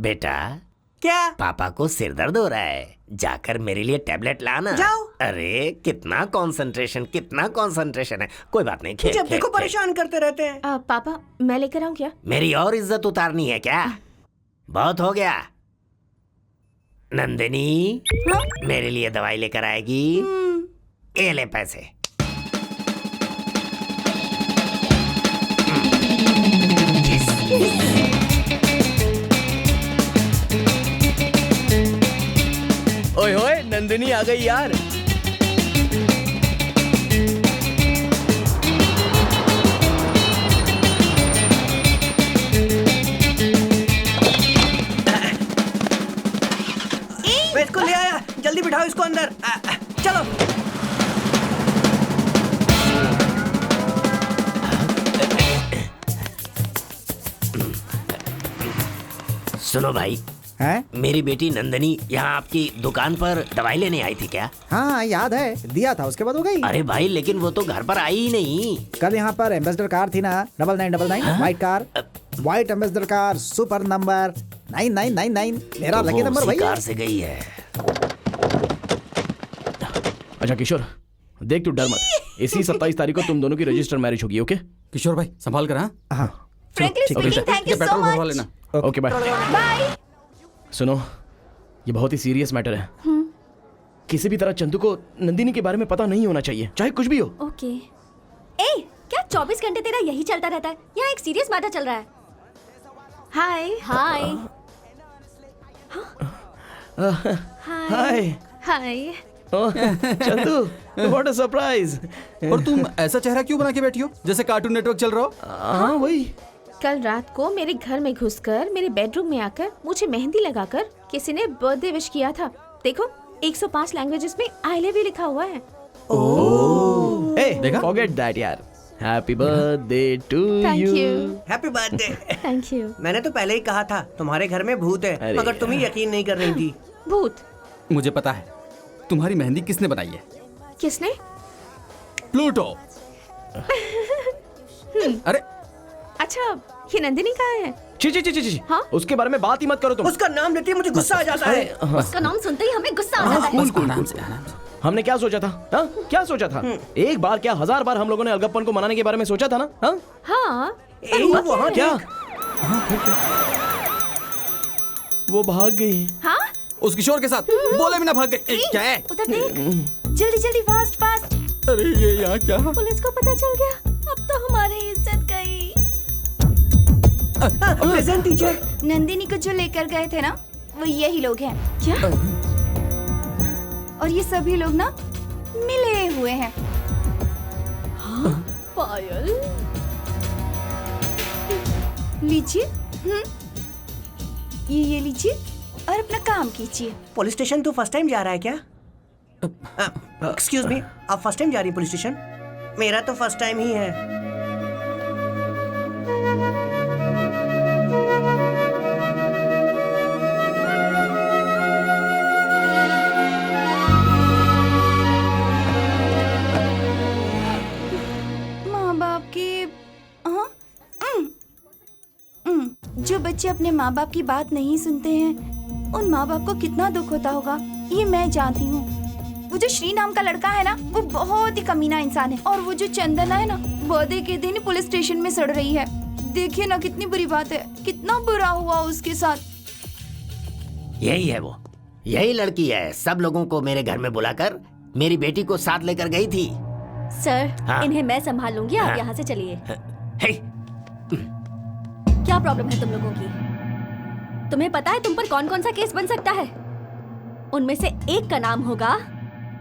बेटा क्या? पापा को सिर दर्द हो रहा है, जाकर मेरे लिए टैबलेट लाना। जाओ। अरे कितना कंसंट्रेशन है। कोई बात नहीं, खेल जब खेल, देखो खेल। परेशान करते रहते हैं। पापा मैं लेकर आऊं क्या? मेरी और इज्जत उतारनी है क्या? बहुत हो गया। नंदिनी, मेरे लिए दवाई लेकर आएगी? ये ले पैसे। ओए होए, नंदिनी आ गई यार। सुनो भाई, हैं? मेरी बेटी नंदनी यहाँ आपकी दुकान पर दवाई लेने आई थी क्या? हाँ याद है, दिया था, उसके बाद हो गई। अरे भाई लेकिन वो तो घर पर आई ही नहीं। कल यहाँ पर एम्बेसडर कार थी ना, 9999 white car, white ambassador car, super number 9999, मेरा तो लकी वो नंबर उसी वही कार है। से गई है। अच्छा किशोर, देख तू डर मत, इसी 27 तारीख को तुम दोनों की रजिस्टर मैरिज होगी। ओके किशोर भाई संभाल कर। हाँ हाँ frankly speaking, thank you so petrol भरवा मच। लेना। Okay bye. बाय। सुनो, ये बहुत ही सीरियस मैटर है। किसी भी तरह चंदू को नंदिनी के बारे में पता नहीं होना चाहिए, चाहे कुछ भी हो। ओके। ए, क्या 24 घंटे तेरा यही चलता रहता है? यहाँ एक सीरियस मैटर चल रहा है। Hi hi. Hi hi. Chandu, what a surprise. और तुम ऐसा चेहरा क्यों बना के बैठी हो जैसे कार्टून नेटवर्क चल रहा हो? हाँ वही। कल रात को मेरे घर में घुसकर मेरे बेडरूम में आकर मुझे मेहंदी लगाकर किसी ने बर्थडे विश किया था। देखो 105 लैंग्वेजेस में आई लव यू लिखा हुआ है। देखा? फॉरगेट दैट यार। Happy birthday to thank you. You. Happy birthday. Thank you. मैंने तो पहले ही कहा था तुम्हारे घर में भूत है, अरे मगर तुम ही यकीन नहीं कर रही थी। भूत? मुझे पता है तुम्हारी मेहंदी किसने बनाई है। किसने? प्लूटो। अरे अच्छा, ये नंदिनी कहाँ है? ची ची ची ची ची। हाँ? उसके बारे में बात ही मत करो तुम। उसका नाम लेते ही मुझे गुस्सा आ जाता है। उसका नाम सुनते ही हमें गुस्सा आ जाता है। बस आराम से आराम से। हमने क्या सोचा था? हाँ? क्या सोचा था? एक बार क्या 1000 बार हम लोगों ने अलगप्पन को मनाने के बारे में सोचा था ना? हाँ? हाँ। वहाँ क्या? वो भाग गई। हाँ? उस किशोर के साथ बोले बिना भाग गए। क्या है? उधर देख, जल्दी जल्दी, फास्ट फास्ट। अरे ये यहाँ क्या? पुलिस को पता चल गया, अब तो हमारी इज्जत गई। Present teacher. नंदिनी को जो लेकर गए थे ना, वो यही लोग हैं। क्या? और ये सभी लोग ना मिले हुए हैं। पायल, लीजिए। ये लीजिए और अपना काम कीजिए। पुलिस स्टेशन तू फर्स्ट टाइम जा रहा है क्या? एक्सक्यूज मी, आप फर्स्ट टाइम जा रही पुलिस स्टेशन? मेरा तो फर्स्ट टाइम ही है। माँ बाप की हाँ? जो बच्चे अपने माँ बाप की बात नहीं सुनते हैं, उन माँ बाप को कितना दुख होता होगा, ये मैं जानती हूँ। वो जो श्री नाम का लड़का है ना, वो बहुत ही कमीना इंसान है। और वो जो चंदना है ना, बर्थडे के दिन पुलिस स्टेशन में सड़ रही है। देखिए ना कितनी बुरी बात है, कितना बुरा हुआ उसके साथ। यही है वो, यही लड़की है सब लोगों को मेरे घर में बुलाकर मेरी बेटी को साथ लेकर गई थी। सर, हाँ? इन्हें मैं संभाल लूंगी, आप हाँ? यहाँ से चलिए। हे, क्या प्रॉब्लम है तुम लोगों की? तुम्हें पता है तुम पर कौन कौन सा केस बन सकता है? उनमें से एक का नाम होगा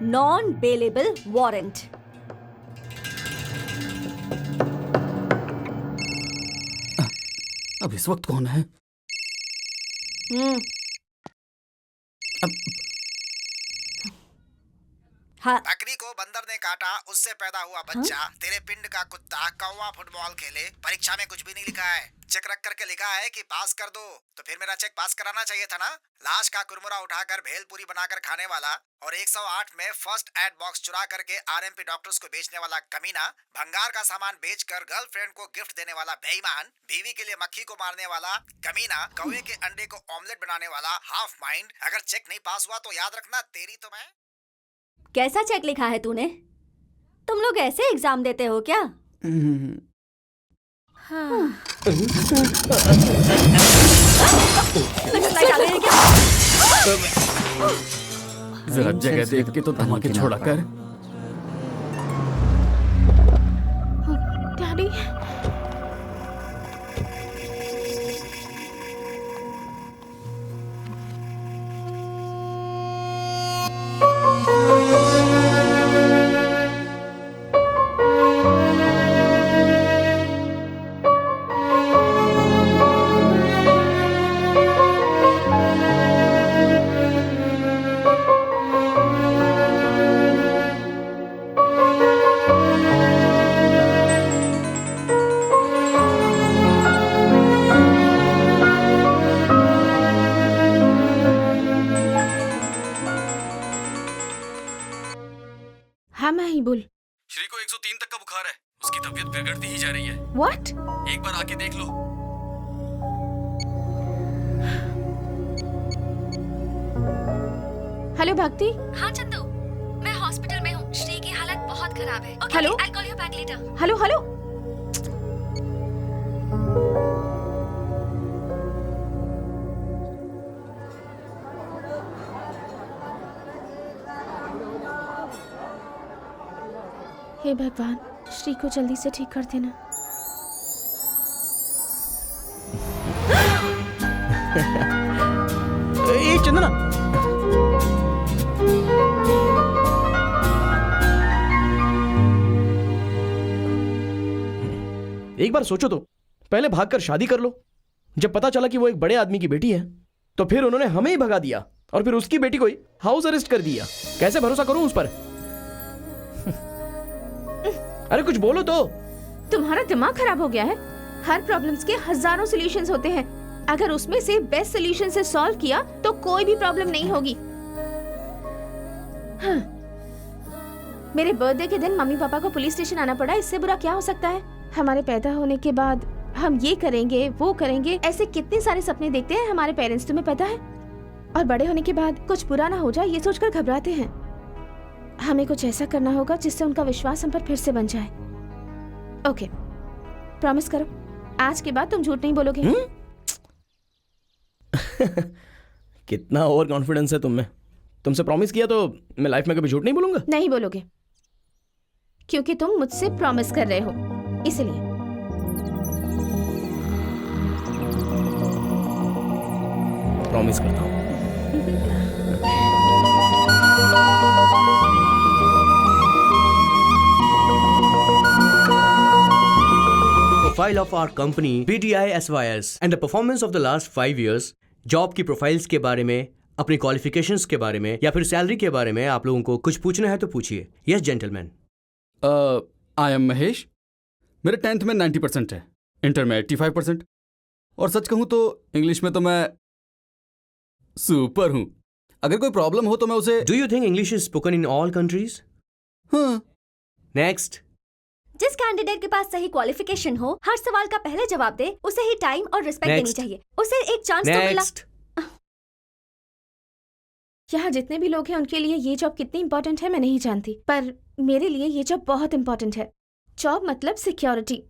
नॉन बेलेबल वारंट। अब इस वक्त कौन है? हाँ, बकरी को बंदर ने काटा, उससे पैदा हुआ बच्चा। तेरे पिंड का कुत्ता कौवा फुटबॉल खेले। परीक्षा में कुछ भी नहीं लिखा है, चेक रख करके लिखा है कि पास कर दो, तो फिर मेरा चेक पास कराना चाहिए था ना। लाश का कुरमुरा उठाकर भेलपूरी बनाकर खाने वाला और 108 में फर्स्ट एड बॉक्स चुरा करके आरएमपी डॉक्टर्स को बेचने वाला कमीना, भंगार का सामान बेचकर गर्लफ्रेंड को गिफ्ट देने वाला बेईमान, बीवी के लिए मक्खी को मारने वाला कमीना, कौवे के अंडे को ऑमलेट बनाने वाला हाफ माइंड। अगर चेक नहीं पास हुआ तो याद रखना तेरी तो मैं। कैसा चेक लिखा है तूने? तुम लोग ऐसे एग्जाम देते हो क्या? हाँ। आ गए हैं क्या? जरा जगह देख के तो धमाके छोड़ा कर। डैडी। श्री को 103 तक का बुखार है। उसकी तबीयत बिगड़ती ही जा रही है। व्हाट? एक बार आके देख लो। हेलो भक्ति। हाँ चंदू, मैं हॉस्पिटल में हूँ। श्री की हालत बहुत खराब है। Okay, hello? I'll call you back later. Hello hello. हे भगवान, श्री को जल्दी से ठीक कर देना। ए चंदना, एक बार सोचो तो, पहले भागकर शादी कर लो। जब पता चला कि वो एक बड़े आदमी की बेटी है, तो फिर उन्होंने हमें ही भगा दिया और फिर उसकी बेटी को ही हाउस अरेस्ट कर दिया। कैसे भरोसा करूं उस पर? अरे कुछ बोलो तो। तुम्हारा दिमाग खराब हो गया है? हर प्रॉब्लम्स के हजारों सॉल्यूशंस होते हैं। अगर उसमें से बेस्ट सॉल्यूशन से सॉल्व किया तो कोई भी प्रॉब्लम नहीं होगी। हाँ। मेरे बर्थडे के दिन मम्मी पापा को पुलिस स्टेशन आना पड़ा, इससे बुरा क्या हो सकता है? हमारे पैदा होने के बाद हम ये करेंगे वो करेंगे, ऐसे कितने सारे सपने देखते हैं हमारे पेरेंट्स, तुम्हें पता है? और बड़े होने के बाद कुछ बुरा ना हो जाए ये सोचकर घबराते हैं। हमें कुछ ऐसा करना होगा जिससे उनका विश्वास हम पर फिर से बन जाए। ओके, प्रॉमिस करो आज के बाद तुम झूठ नहीं बोलोगे। कितना ओवर कॉन्फिडेंस है तुम में। तुमसे प्रॉमिस किया तो मैं लाइफ में कभी झूठ नहीं बोलूंगा। नहीं बोलोगे क्योंकि तुम मुझसे प्रॉमिस कर रहे हो, इसलिए। प्रॉमिस करता हूँ। Profile of our company PTI SYS and the performance of the last 5 years, job की प्रोफाइल्स के बारे में, अपनी क्वालिफिकेशंस के बारे में या फिर सैलरी के बारे में आप लोगों को कुछ पूछना है तो पूछिए। Yes gentleman. I am Mahesh. मेरे 10th में 90% है, इंटर में 85%, और सच कहूँ तो इंग्लिश में तो मैं सुपर हूँ। अगर कोई प्रॉब्लम हो तो मैं उसे। Do you think English is spoken in all countries? हाँ। नेक्स्ट। जिस कैंडिडेट के पास सही क्वालिफिकेशन हो, हर सवाल का पहले जवाब दे, उसे ही टाइम और रिस्पेक्ट देनी चाहिए। उसे एक चांस तो मिला। यहाँ जितने भी लोग हैं उनके लिए ये जॉब कितनी इंपॉर्टेंट है मैं नहीं जानती, पर मेरे लिए ये जॉब बहुत इंपॉर्टेंट है। जॉब मतलब सिक्योरिटी।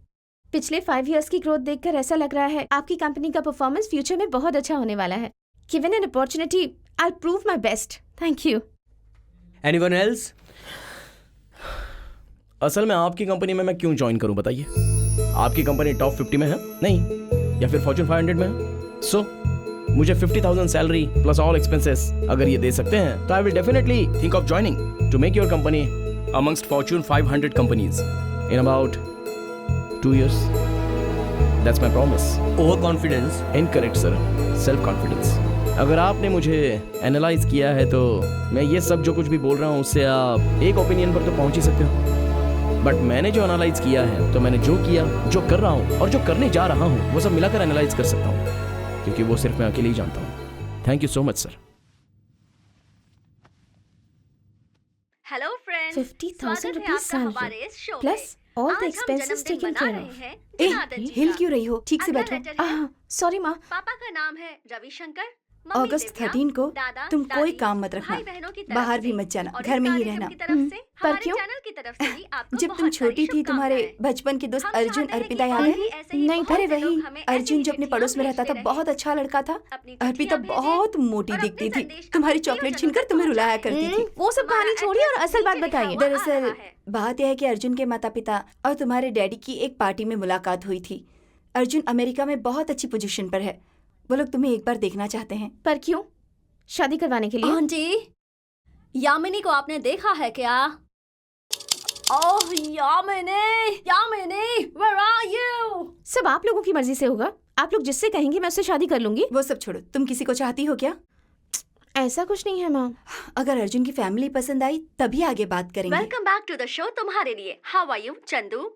पिछले 5 इयर्स की ग्रोथ देखकर ऐसा लग रहा है आपकी कंपनी का परफॉर्मेंस फ्यूचर में बहुत अच्छा होने वाला है। Given an opportunity, I will prove my best. Thank you. Anyone else? असल में आपकी कंपनी में मैं क्यों ज्वाइन करूं बताइए? आपकी कंपनी टॉप 50 में है नहीं, या फिर फॉर्च्यून 500 में है? सो मुझे 50,000 सैलरी प्लस ऑल एक्सपेंसेस अगर ये दे सकते हैं तो I will definitely think of joining two make your company amongst Fortune 500 companies in about 2 years. That's my promise. Over confidence? Incorrect sir, self confidence. अगर आपने मुझे एनालाइज किया है तो मैं ये सब जो कुछ भी बोल रहा हूँ उससे आप एक ओपिनियन पर तो पहुँच ही सकते हो। बट मैंने जो एनालाइज किया है तो मैंने जो किया, जो कर रहा हूँ और जो करने जा रहा हूँ वो सब मिलाकर एनालाइज कर सकता हूँ, क्योंकि वो सिर्फ मैं अकेले ही जानता हूँ। Thank you so much sir. Hello friends, 50,000 rupees salary plus all the expenses taken care of. हिल क्यों रही हो? ठीक से बैठो। सॉरी माँ। पापा का नाम है रविशंकर। अगस्त 13 को तुम कोई काम मत रखना, बाहर भी मत जाना, घर में ही रहना। पर क्यों? जब तुम छोटी थी तुम्हारे बचपन के दोस्त अर्जुन अर्पिता याद है? नहीं। अरे वही अर्जुन जो अपने पड़ोस में रहता था, बहुत अच्छा लड़का था। अर्पिता बहुत मोटी दिखती थी, तुम्हारी चॉकलेट छीनकर तुम्हें रुलाया करती थी। वो सब कहानी छोड़िए और असल बात बताइए। दरअसल बात यह है कि अर्जुन के माता पिता और तुम्हारे डैडी की एक पार्टी में मुलाकात हुई थी। अर्जुन अमेरिका में बहुत अच्छी पोजीशन पर है, वो लोग तुम्हें एक बार देखना चाहते हैं। पर क्यों? शादी करवाने के लिए? आंटी, यामिनी को आपने देखा है क्या? ओह यामिनी, where are you? सब आप लोगों की मर्जी से होगा। आप लोग जिससे कहेंगे मैं उससे शादी कर लूंगी। वो सब छोड़ो, तुम किसी को चाहती हो क्या? ऐसा कुछ नहीं है माँ। अगर अर्जुन की फैमिली पसंद आई तभी आगे बात करेंगे। Welcome back to the show तुम्हारे लिए। How are you Chandu?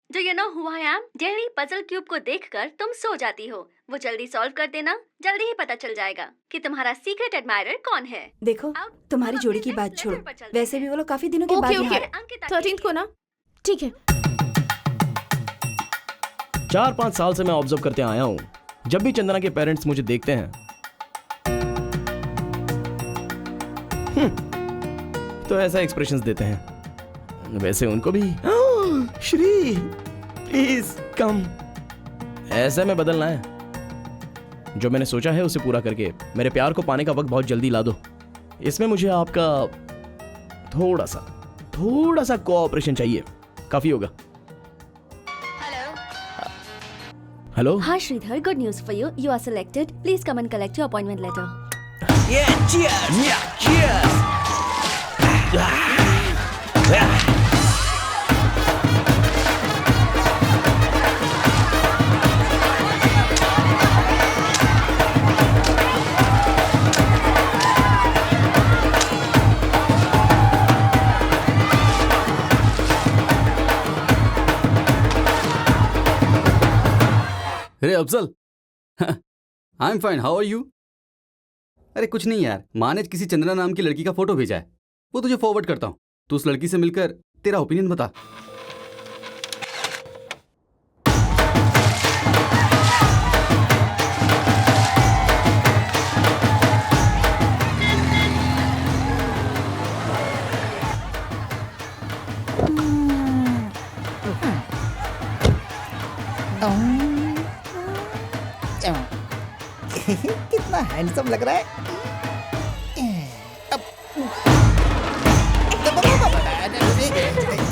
Do you know who I am? Daily puzzle cube को देखकर तुम सो जाती हो। वो जल्दी सॉल्व कर देना, जल्दी ही पता चल जाएगा कि तुम्हारा सीक्रेट एडमायरर कौन है। देखो तुम्हारी जोड़ी की बात छोड़ो, वैसे भी वो लोग काफी दिनों के बाद यहाँ। 13th को ना ठीक है। 4-5 साल से मैं ऑब्जर्व करते आया हूं, जब भी चंदना के पेरेंट्स मुझे देखते हैं तो ऐसा एक्सप्रेशंस देते हैं। वैसे उनको भी श्री प्लीज कम ऐसे में बदलना है। जो मैंने सोचा है उसे पूरा करके मेरे प्यार को पाने का वक्त बहुत जल्दी ला दो। इसमें मुझे आपका थोड़ा सा कोऑपरेशन चाहिए, काफी होगा। हेलो। हाँ Shridhar, good news for you. You are selected. Please come and collect your appointment letter. अरे Afzal, I am fine, how are you? अरे कुछ नहीं यार, माँ ने किसी चंद्रा नाम की लड़की का फोटो भेजा है, वो तुझे फॉरवर्ड करता हूँ। तू उस लड़की से मिलकर तेरा ओपिनियन बता। कितना हैंडसम लग रहा है।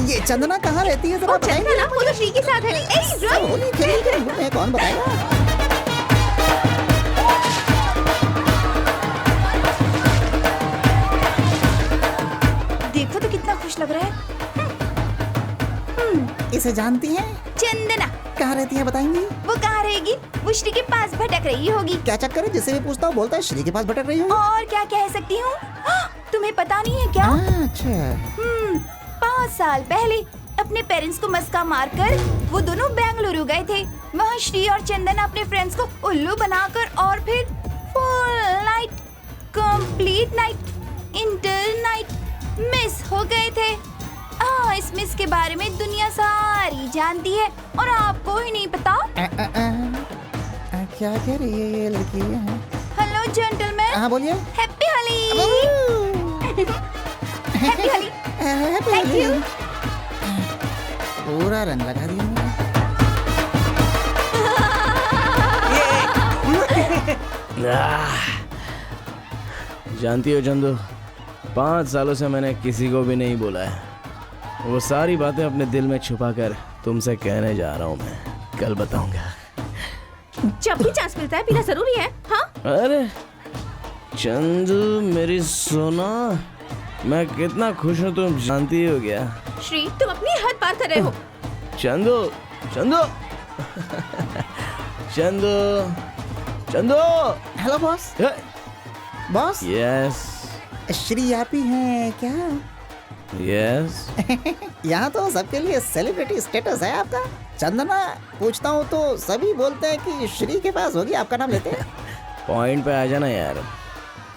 ये चंदना कहाँ रहती है जरा बताएंगे? चंदना वो तो श्री के साथ है। सब होली खेल के मूड में कौन बताएगा? देखो तो कितना खुश लग रहा है। इसे जानती हैं? चंदना कहाँ रहती है बताएंगी? वो कहाँ रहेगी? वो श्री के पास भटक रही होगी। क्या चक्कर है? जिससे भी पूछता हूँ बोलता है श्री के पास भटक रही हो। और क्या कह सकती हूँ? तुम्हें पता नहीं है क्या? अच्छा। 5 साल पहले अपने पेरेंट्स को मस्का मारकर वो दोनों बेंगलुरु गए थे। वहाँ श्री और चंदन अपने फ्रेंड्स को उल्लू बनाकर और फिर full night, complete night, inter night miss हो गए थे। इस मिस के बारे में दुनिया सारी जानती है और आपको ही नहीं पता। क्या कह रही है ये लड़की? Hello gentleman. हाँ बोलिए। Happy Holi. Happy Holi. Thank you. पूरा रंग लगा दिया। जानती हो चंदू, 5 सालों से मैंने किसी को भी नहीं बोला है। वो सारी बातें अपने दिल में छुपाकर तुमसे कहने जा रहा हूँ। मैं कल बताऊंगा। जब भी चांस मिलता है पीना जरूरी है। हाँ अरे चंदू मेरी सोना, मैं कितना खुश हूँ तुम जानती हो क्या? श्री तुम अपनी हद पार कर रहे हो। Chandu Chandu Chandu Chandu. Hello boss. Boss. Yes. Shri आप ही हैं क्या? यस। यहाँ तो सबके लिए सेलिब्रिटी स्टेटस है आपका। चंदना पूछता हूँ तो सभी बोलते हैं कि श्री के पास होगी, आपका नाम लेते हैं। पॉइंट पे आ जाना यार।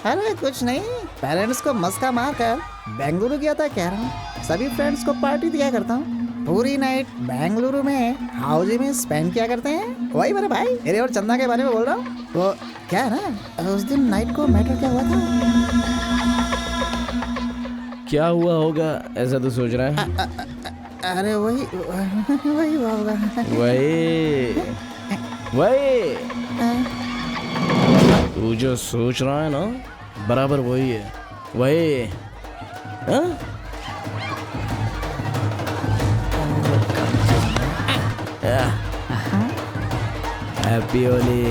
अरे कुछ नहीं, पेरेंट्स को मस्का मार कर बेंगलुरु गया था कह रहा हूँ। सभी फ्रेंड्स को पार्टी दिया करता हूँ। पूरी नाइट बेंगलुरु में हाउजी में स्पेंड किया करते हैं। वही मेरे भाई, मेरे और चंदा के बारे में बोल रहा हूँ। तो क्या है ना, उस दिन नाइट को मैटर क्या हुआ था? क्या हुआ होगा ऐसा तो सोच रहा है? अरे वही हुआ होगा। वही तू जो सोच रहा है ना, बराबर वही है। वही। Happy Holi.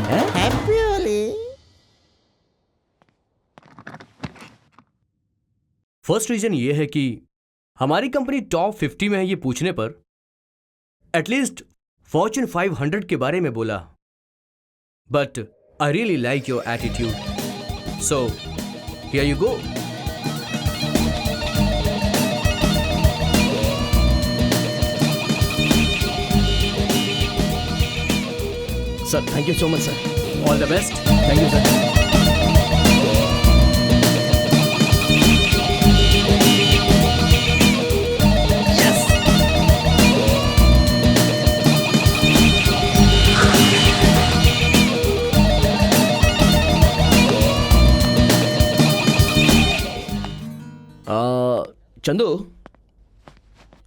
Happy Holi. First reason ये है कि हमारी कंपनी टॉप 50 में है, ये पूछने पर एटलीस्ट फॉर्च्यून 500 के बारे में बोला। But I really like your attitude, so here you go. Sir thank you so much sir. All the best. Thank you sir. Chandu,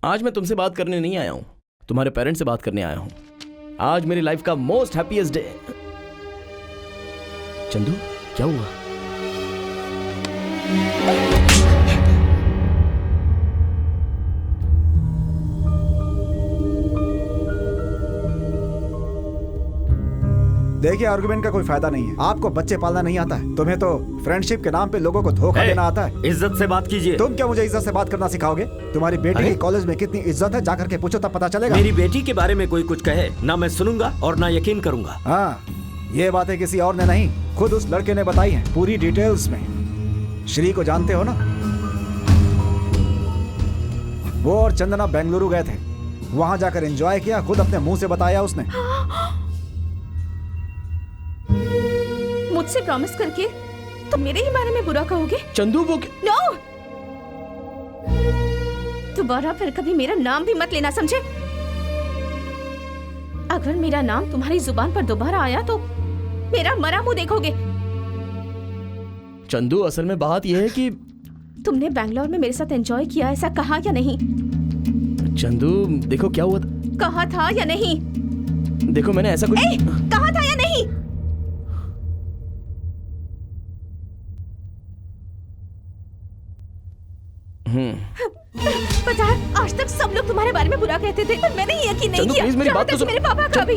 आज मैं तुमसे बात करने नहीं आया हूं, तुम्हारे पेरेंट्स से बात करने आया हूं। आज मेरी लाइफ का मोस्ट हैप्पीएस्ट डे। चंदू, क्या हुआ? देखिए, आर्गुमेंट का कोई फायदा नहीं है। आपको बच्चे पालना नहीं आता है, तुम्हें तो फ्रेंडशिप के नाम पे लोगों को धोखा देना आता है। इज्जत से बात कीजिए। तुम क्या मुझे इज्जत से बात करना सिखाओगे? तुम्हारी बेटी की कॉलेज में कितनी इज्जत है, जाकर के पूछो तब पता चलेगा। मेरी बेटी के बारे में कोई कुछ कहे ना मैं सुनूंगा और ना यकीन करूंगा। हाँ, ये बातें किसी और ने नहीं, खुद उस लड़के ने बताई हैं, पूरी डिटेल्स में। श्री को जानते हो ना? वो और चंदना बेंगलुरु गए थे, वहां जाकर एंजॉय किया, खुद अपने मुंह से बताया उसने। मुझसे प्रॉमिस करके तो मेरे ही बारे में बुरा कहोगे? चंदू, वो नो, दोबारा फिर कभी मेरा नाम भी मत लेना, समझे? अगर मेरा नाम तुम्हारी जुबान पर दोबारा आया तो मेरा मरा मुंह देखोगे। चंदू, असल में बात यह है कि तुमने बैंगलोर में मेरे साथ एंजॉय किया, ऐसा कहा या नहीं? चंदू, देखो क्या हुआ था। कहा था या नहीं? देखो, मैंने ऐसा कुछ कहा था या नहीं? पता है, आज तक सब लोग तुम्हारे बारे में बुरा कहते थे, पर मैंने यकीन नहीं किया। प्लीज मेरी बात तो सुनो। मेरे पापा का भी।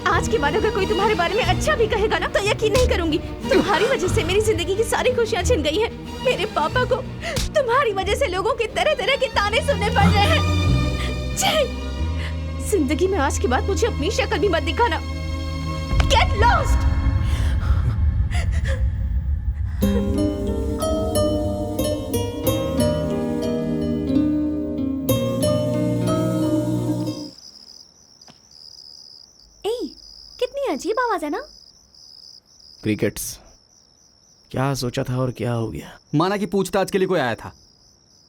आज के बाद अगर कोई तुम्हारे बारे में अच्छा भी कहेगा ना, तो यकीन नहीं करूंगी। तुम्हारी वजह से मेरी जिंदगी की सारी खुशियां छिन गई हैं। मेरे पापा को तुम्हारी वजह से लोगों के तरह तरह के ताने सुनने पड़ रहे हैं। जिंदगी में आज के बाद मुझे अपनी शक्ल भी मत दिखाना। Get lost! अजीब आवाज है ना? क्रिकेट्स। क्या सोचा था और क्या हो गया? माना कि पूछताछ के लिए कोई आया था,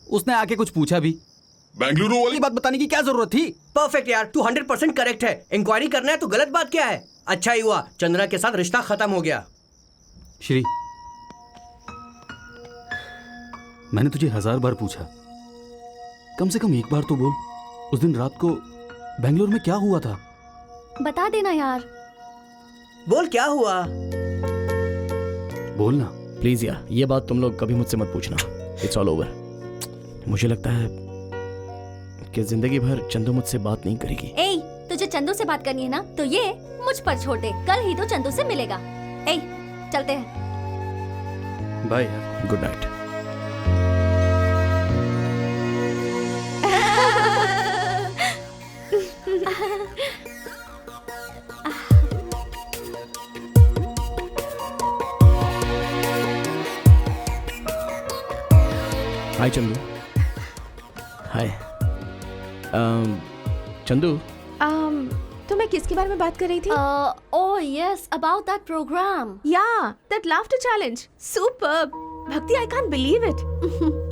उसने आके कुछ पूछा भी। बेंगलुरु वाली बात बताने की क्या जरूरत थी? परफेक्ट यार, तू 100% करेक्ट है। इंक्वायरी करना है तो गलत बात क्या है? अच्छा ही हुआ चंद्रा के साथ रिश्ता खत्म हो गया। श्री, मैंने तुझे 1000 बार पूछा, कम से कम एक बार तो बोल, उस दिन रात को बेंगलुरु में क्या हुआ था? बता देना यार। बोल, क्या हुआ? बोलना प्लीज यार, ये बात तुम लोग कभी मुझसे मत पूछना। It's all over. मुझे लगता है कि जिंदगी भर चंदू मुझसे बात नहीं करेगी। ए, तुझे चंदू से बात करनी है ना, तो ये मुझ पर छोड़ दे। कल ही तो चंदू से मिलेगा। ए, चलते हैं। बाय यार, गुड नाइट। हाय चंदू। हाय चंदू। तुम्हें किसके बारे में बात कर रही थी? Oh yes, about that program. Yeah, that laughter challenge. Superb. भक्ति, I can't believe it.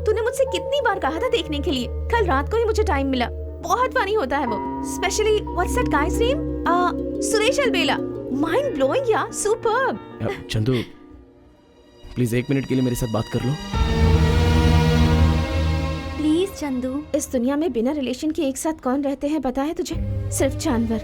तूने मुझसे कितनी बार कहा था देखने के लिए। कल रात को ही मुझे टाइम मिला। बहुत फनी होता है वो। Especially what's that guy's name? Suresh Albela. Mind blowing यार, superb. चंदू, प्लीज 1 मिनट के लिए मेरे साथ बात कर लो। प्लीज चंदू। इस दुनिया में बिना रिलेशन के एक साथ कौन रहते हैं पता है तुझे? सिर्फ जानवर।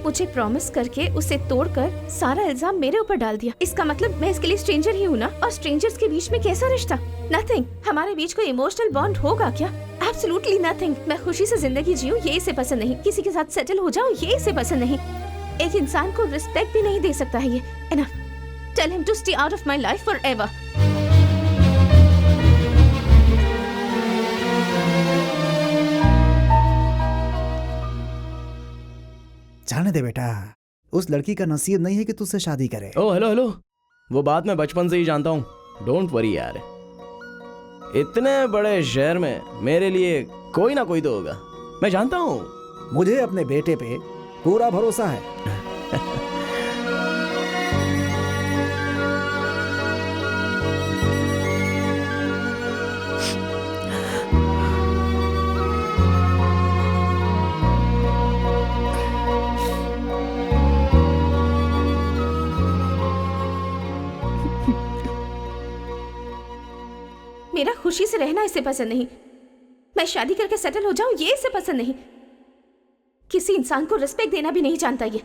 मुझे प्रॉमिस करके उसे तोड़कर सारा इल्जाम मेरे ऊपर डाल दिया। इसका मतलब मैं इसके लिए स्ट्रेंजर ही हूँ ना? और स्ट्रेंजर्स के बीच में कैसा रिश्ता? नथिंग। हमारे बीच कोई इमोशनल बॉन्ड होगा क्या? Absolutely nothing. मैं खुशी से जिंदगी जीऊँ ये इसे पसंद नहीं, किसी के साथ सेटल हो जाऊँ ये इसे पसंद नहीं। एक इंसान को रिस्पेक्ट भी नहीं दे सकता है ये। Enough. Tell him to stay out of my life forever. जाने दे बेटा, उस लड़की का नसीब नहीं है कि तुझसे शादी करे। ओ हेलो हेलो, वो बात मैं बचपन से ही जानता हूँ। डोंट वरी यार, इतने बड़े शहर में मेरे लिए कोई ना कोई तो होगा, मैं जानता हूँ। मुझे अपने बेटे पे पूरा भरोसा है। मेरा खुशी खुशी से रहना इसे पसंद नहीं, मैं शादी करके सेटल हो जाऊं ये इसे पसंद नहीं, किसी इंसान को रिस्पेक्ट देना भी नहीं जानता ये।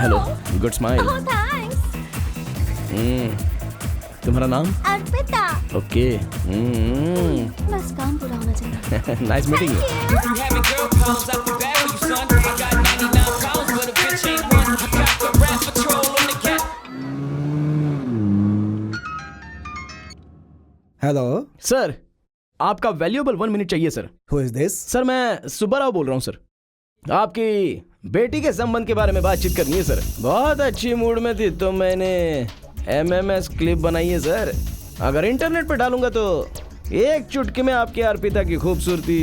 Hello, good smile. Oh, thanks. तुम्हारा नाम? अर्पिता। ओके। बस काम पूरा होना चाहिए। Nice meeting you. Hello sir, आपका वैल्यूएबल 1 मिनट चाहिए sir. Who is this? Sir मैं सुब्बाराव बोल रहा हूँ सर। आपकी बेटी के संबंध के बारे में बातचीत करनी है सर। बहुत अच्छी मूड में थी तो मैंने एमएमएस क्लिप बनाई है सर। अगर इंटरनेट पर डालूंगा तो एक चुटकी में आपकी अर्पिता की खूबसूरती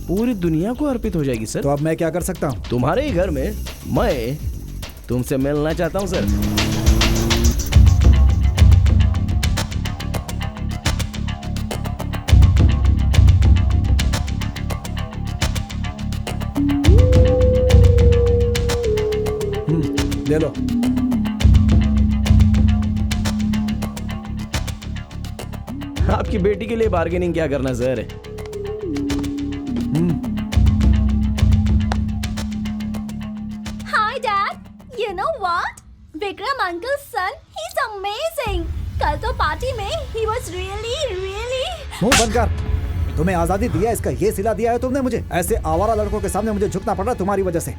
पूरी दुनिया को अर्पित हो जाएगी सर। तो अब मैं क्या कर सकता हूँ? तुम्हारे ही घर में मैं तुमसे मिलना चाहता हूँ सर। ले लो। आपकी बेटी के लिए बार्गेनिंग क्या करना sir? Hi Dad, you know what? Vikram uncle's son, he's amazing. कल तो पार्टी में he was really मुंह बंद कर। तुम्हें आजादी दिया, इसका ये सिला दिया है तुमने मुझे। ऐसे आवारा लड़कों के सामने मुझे झुकना पड़ रहा तुम्हारी वजह से।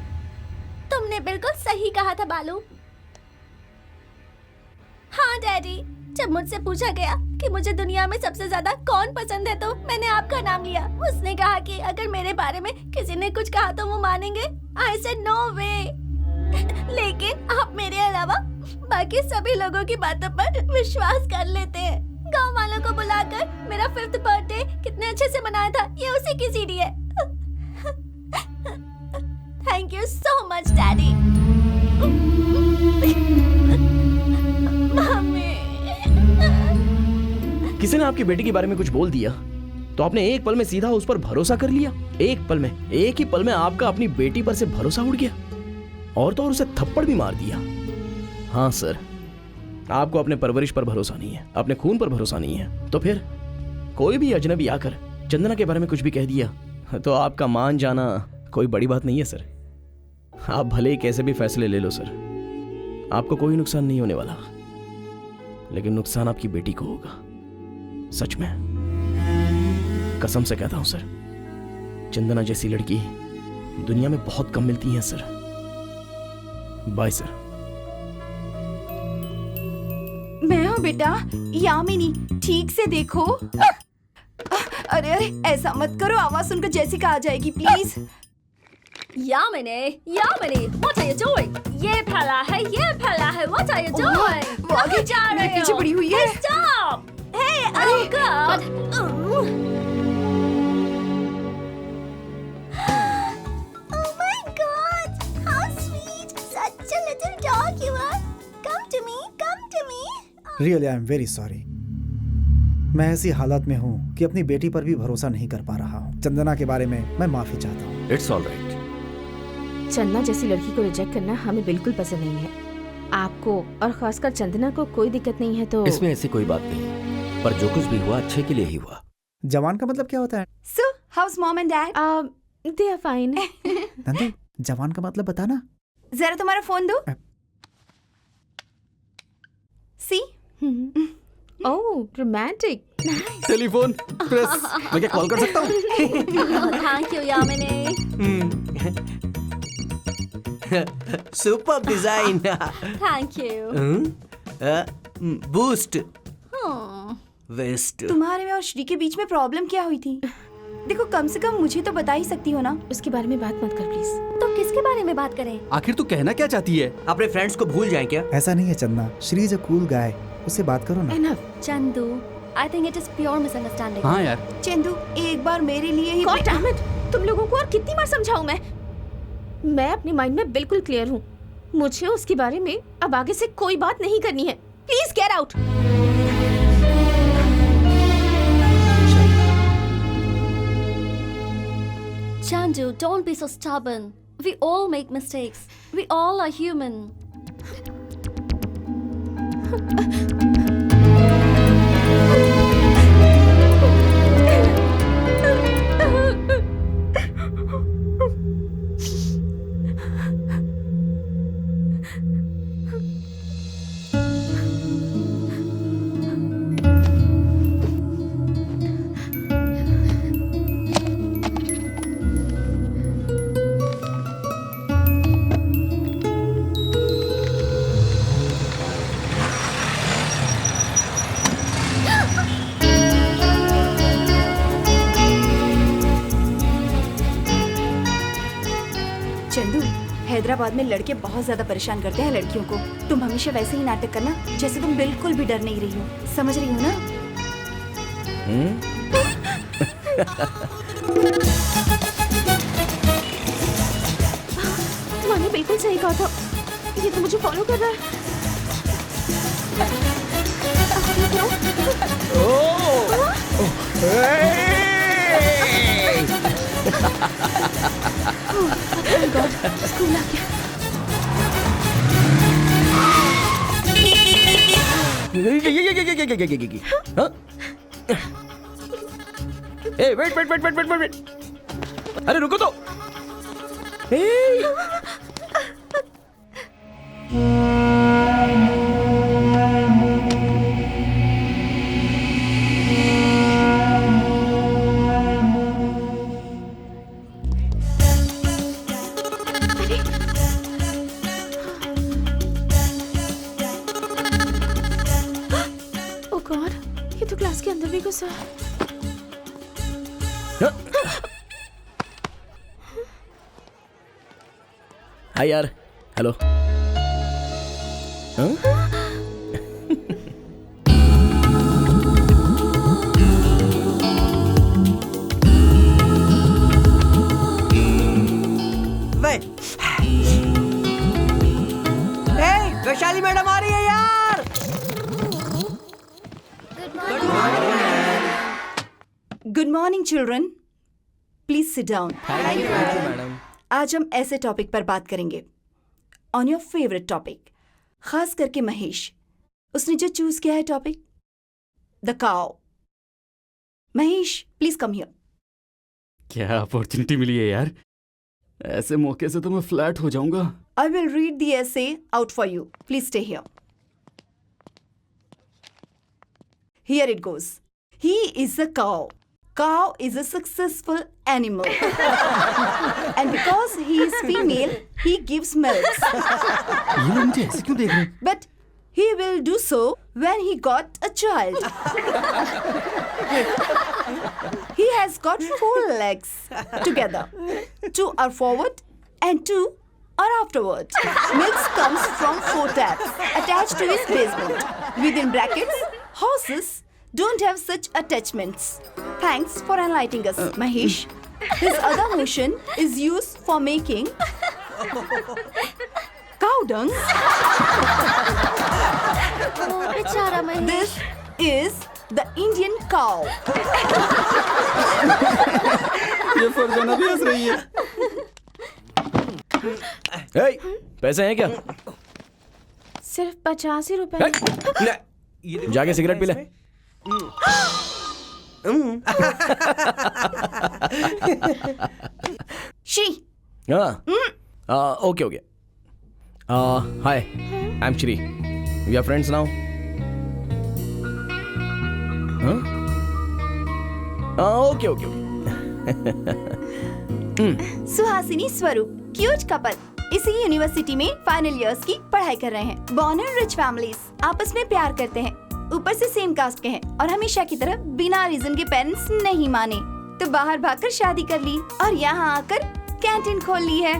तुमने बिल्कुल सही कहा था बालू। हाँ डैडी, जब मुझसे पूछा गया कि मुझे दुनिया में सबसे ज्यादा कौन पसंद है तो मैंने आपका नाम लिया। उसने कहा कि अगर मेरे बारे में किसी ने कुछ कहा तो वो मानेंगे। I said no way। लेकिन आप मेरे अलावा बाकी सभी लोगों की बातों पर विश्वास कर लेते हैं। गांव वालों को बुलाकर मेरा 5th बर्थडे कितने अच्छे से मनाया था ये उसी की सीडी है। Thank you so much, Daddy. किसी ने आपकी बेटी के बारे में कुछ बोल दिया तो आपने एक पल में सीधा उस पर भरोसा कर लिया। एक पल में, एक ही पल में आपका अपनी बेटी पर से भरोसा उड़ गया और तो और उसे थप्पड़ भी मार दिया। हाँ सर, आपको अपने परवरिश पर भरोसा नहीं है, अपने खून पर भरोसा नहीं है, तो फिर कोई भी अजनबी आकर चंदना के बारे में कुछ भी कह दिया तो आपका मान जाना कोई बड़ी बात नहीं है सर। आप भले ही कैसे भी फैसले ले लो सर, आपको कोई नुकसान नहीं होने वाला, लेकिन नुकसान आपकी बेटी को होगा। सच में कसम से कहता हूं सर, चंदना जैसी लड़की दुनिया में बहुत कम मिलती है सर। Bye sir. मैं हूँ बेटा, यामिनी, ठीक से देखो। अरे अरे ऐसा मत करो, आवाज सुनकर जैसिका आ जाएगी please. Yamini, what are you doing? ये फैला है, what are you doing? वो आगे जा रहे हो? पीछे पड़ी हुई है। Stop! Hey, oh God! Oh my God! How sweet! Such a little dog you are. Come to me, come to me. Really, I am very sorry. मैं ऐसी हालत में हूँ कि अपनी बेटी पर भी भरोसा नहीं कर पा रहा हूँ। चंदना के बारे में मैं माफी चाहता हूँ। It's all right. चंदना जैसी लड़की को रिजेक्ट करना हमें बिल्कुल पसंद नहीं है। आपको और खासकर चंदना को कोई दिक्कत नहीं है तो इसमें ऐसी कोई बात नहीं है, पर जो कुछ भी हुआ अच्छे के लिए ही हुआ। जवान का मतलब क्या होता है? So, how's mom and dad? They are fine. Nandi, जवान का मतलब बताना। जरा तुम्हारा फोन दो। See? Oh romantic. Telephone press, मैं क्या कॉल कर सकता हूँ? Thank you Yamini. Super design. Thank you. Boost waste. तुम्हारे में और श्री के बीच में प्रॉब्लम क्या हुई थी? देखो कम से कम मुझे तो बता ही सकती हो ना। उसके बारे में बात मत कर प्लीज। तो किसके बारे में बात करें? आखिर तू कहना क्या चाहती है? अपने फ्रेंड्स को भूल जाएं क्या? ऐसा नहीं है चंदा, Shri is a cool guy, उससे बात करो ना। Enough. Chandu, I think it is pure misunderstanding. हाँ यार। चंदू एक बार मेरे लिए ही। गॉड डैम इट, तुम लोगों को और कितनी बार समझाऊं मैं अपने माइंड में बिल्कुल क्लियर हूँ। मुझे उसके बारे में अब आगे से कोई बात नहीं करनी है। Please get out. Chandu, don't be so stubborn. We all make mistakes. We all are human. Chandu, Hyderabad में लड़के बहुत ज्यादा परेशान करते हैं लड़कियों को। तुम हमेशा वैसे ही नाटक करना जैसे तुम बिल्कुल भी डर नहीं रही हो। समझ रही हो ना? मैंने बिल्कुल सही कहा था, ये तो मुझे फॉलो कर रहा है। स्कूल आ गया। वेट। अरे रुको तो। ओह गॉड, ये तो क्लास के अंदर भी घुसा है। हाय यार, हेलो। वैशाली मैडम आ रही है यार। Good morning children, please sit down. Thank you madam. आज हम ऐसे टॉपिक पर बात करेंगे, ऑन योर फेवरेट टॉपिक। खास करके महेश, उसने जो चूज किया है topic, the cow. Mahesh please come here. क्या अपॉर्चुनिटी मिली है यार, ऐसे मौके से तो मैं फ्लैट हो जाऊंगा। I will read the essay out for you. Please stay here. Here it goes. He is a cow. Cow is a successful animal. And because he is female, he gives milk. ये लोग मुझे ऐसे क्यों देख रहे हैं? But he will do so when he got a child. He has got 4 legs together. 2 are forward and 2 are afterward. Milk comes from 4 taps attached to his basement. Within brackets, horses don't have such attachments. Thanks for enlightening us, Mahesh. His other motion is used for making cow dung. बेचारा Mahesh. This is the Indian cow. ये फरजाना भी हंस रही है। Hey, पैसे हैं क्या? सिर्फ 50 ही रुपए। जाके सिगरेट पी ले। She. हाँ, okay. Hi, I'm Shri. We are friends now. Okay okay. Suhasini स्वरूप क्यूट कपल इसी यूनिवर्सिटी में फाइनल इयर्स की पढ़ाई कर रहे हैं। बॉर्न इन रिच फैमिलीज, आपस में प्यार करते हैं, ऊपर से सेम कास्ट के हैं और हमेशा की तरह बिना रीजन के पेरेंट्स नहीं माने तो बाहर भागकर शादी कर ली और यहाँ आकर कैंटीन खोल ली है।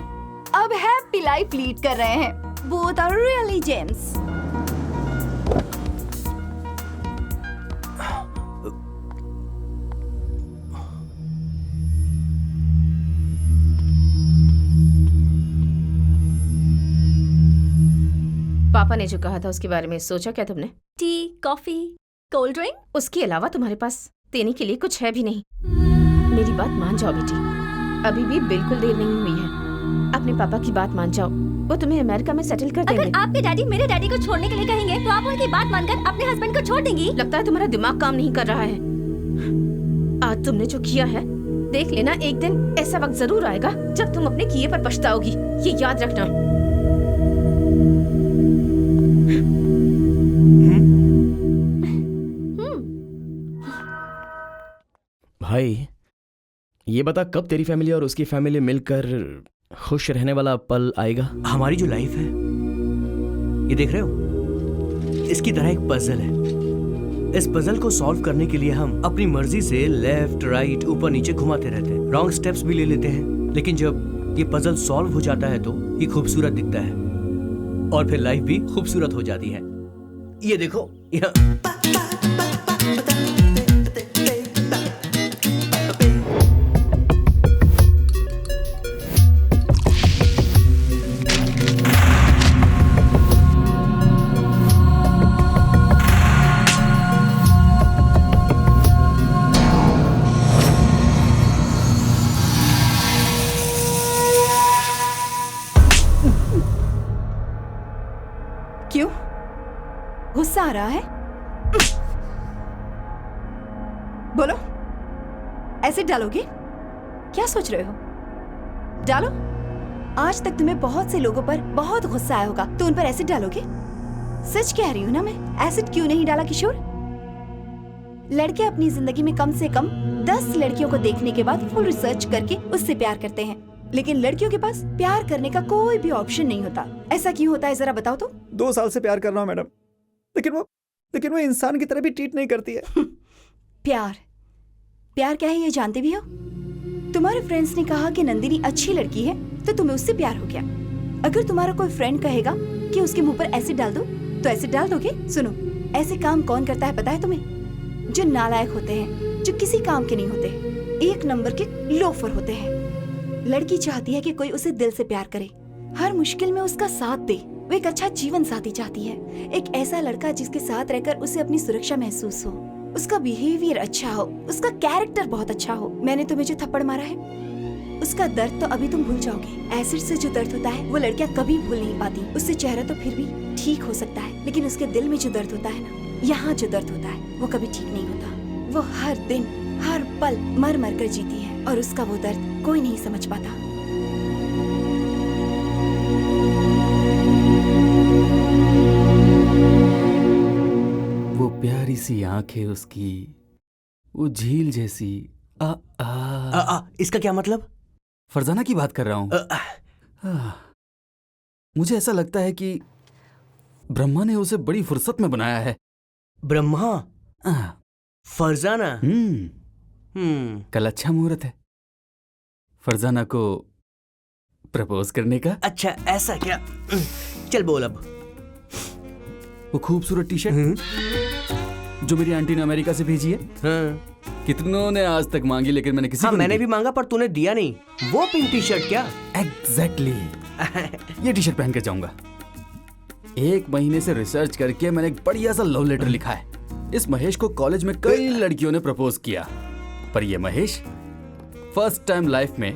अब हैप्पी लाइफ लीड कर रहे हैं। Both are really gems. पापा ने जो कहा था उसके बारे में सोचा क्या तुमने? T, coffee, cold drink? उसके अलावा तुम्हारे पास देने के लिए कुछ है भी नहीं। मेरी बात मान जाओ बेटी, अभी भी बिल्कुल देर नहीं हुई है। अपने पापा की बात मान जाओ, वो तुम्हें अमेरिका में सेटल कर देंगे। अगर आपके डैडी मेरे डैडी को छोड़ने के लिए कहेंगे तो आप उनकी बात मानकर अपने हस्बैंड को छोड़ देंगी? लगता है तुम्हारा दिमाग काम नहीं कर रहा है। आज तुमने जो किया है, देख लेना एक दिन ऐसा वक्त जरूर आएगा जब तुम अपने किए पर पछताओगी, ये याद रखना। भाई ये बता, कब तेरी फैमिली और उसकी फैमिली मिलकर खुश रहने वाला पल आएगा? हमारी जो लाइफ है, ये देख रहे हो, इसकी तरह एक पजल है। इस पजल को सॉल्व करने के लिए हम अपनी मर्जी से लेफ्ट राइट ऊपर नीचे घुमाते रहते हैं, रॉन्ग स्टेप्स भी ले लेते हैं, लेकिन जब ये पजल सॉल्व हो जाता है तो ये खूबसूरत दिखता है और फिर लाइफ भी खूबसूरत हो जाती है। ये देखो यहाँ गुस्सा आ रहा है? बोलो, एसिड डालोगे? क्या सोच रहे हो? डालो। आज तक तुम्हें बहुत से लोगों पर बहुत गुस्सा आया होगा, तो उन पर एसिड डालोगे? सच कह रही हूँ ना मैं। एसिड क्यों नहीं डाला किशोर? लड़के अपनी जिंदगी में कम से कम 10 लड़कियों को देखने के बाद फुल रिसर्च करके उससे प्यार करते हैं, लेकिन लड़कियों के पास प्यार करने का कोई भी ऑप्शन नहीं होता। ऐसा क्यों होता है, जरा बताओ तो। 2 साल से प्यार कर रहा हूँ मैडम, लेकिन वो इंसान की तरह भी ट्रीट नहीं करती है। प्यार क्या है ये जानते भी हो? तुम्हारे फ्रेंड्स ने कहा कि नंदिनी अच्छी लड़की है तो तुम्हें उससे प्यार हो गया। अगर तुम्हारा कोई फ्रेंड कहेगा कि उसके मुंह पर एसिड डाल दो तो एसिड डाल दोगे? सुनो, ऐसे काम कौन करता है पता है तुम्हें? जो नालायक होते हैं, जो किसी काम के नहीं होते, 1 नंबर के लोफर होते हैं। लड़की चाहती है कि कोई उसे दिल से प्यार करे, हर मुश्किल में उसका साथ दे। वो एक अच्छा जीवन साथी चाहती है, एक ऐसा लड़का जिसके साथ रहकर उसे अपनी सुरक्षा महसूस हो, उसका बिहेवियर अच्छा हो, उसका कैरेक्टर बहुत अच्छा हो। मैंने तुम्हें जो थप्पड़ मारा है, उसका दर्द तो अभी तुम भूल जाओगे। एसिड से जो दर्द होता है वो लड़कियां कभी भूल नहीं पाती। उससे चेहरा तो फिर भी ठीक हो सकता है, लेकिन उसके दिल में जो दर्द होता है ना, यहाँ जो दर्द होता है वो कभी ठीक नहीं होता। वो हर दिन हर पल मर मर कर जीती है और उसका वो दर्द कोई नहीं समझ पाता। वो प्यारी सी आंखें उसकी, वो झील जैसी। इसका क्या मतलब? फरजाना की बात कर रहा हूँ। मुझे ऐसा लगता है कि ब्रह्मा ने उसे बड़ी फुर्सत में बनाया है। ब्रह्मा? फरजाना? कल अच्छा मुहूर्त है फरजाना को प्रपोज करने का। अच्छा ऐसा क्या? चल बोल अब। वो खूबसूरत टी शर्ट जो मेरी आंटी ने अमेरिका से भेजी है, कितनों ने आज तक मांगी लेकिन मैंने किसी को मैंने भी मांगा पर तूने दिया नहीं। वो पिंक टी शर्ट क्या? एग्जैक्टली ये टी शर्ट पहन कर जाऊंगा। 1 महीने से रिसर्च करके मैंने एक बढ़िया सा लव लेटर लिखा है। इस महेश को कॉलेज में कई लड़कियों ने प्रपोज किया, पर ये महेश फर्स्ट टाइम लाइफ में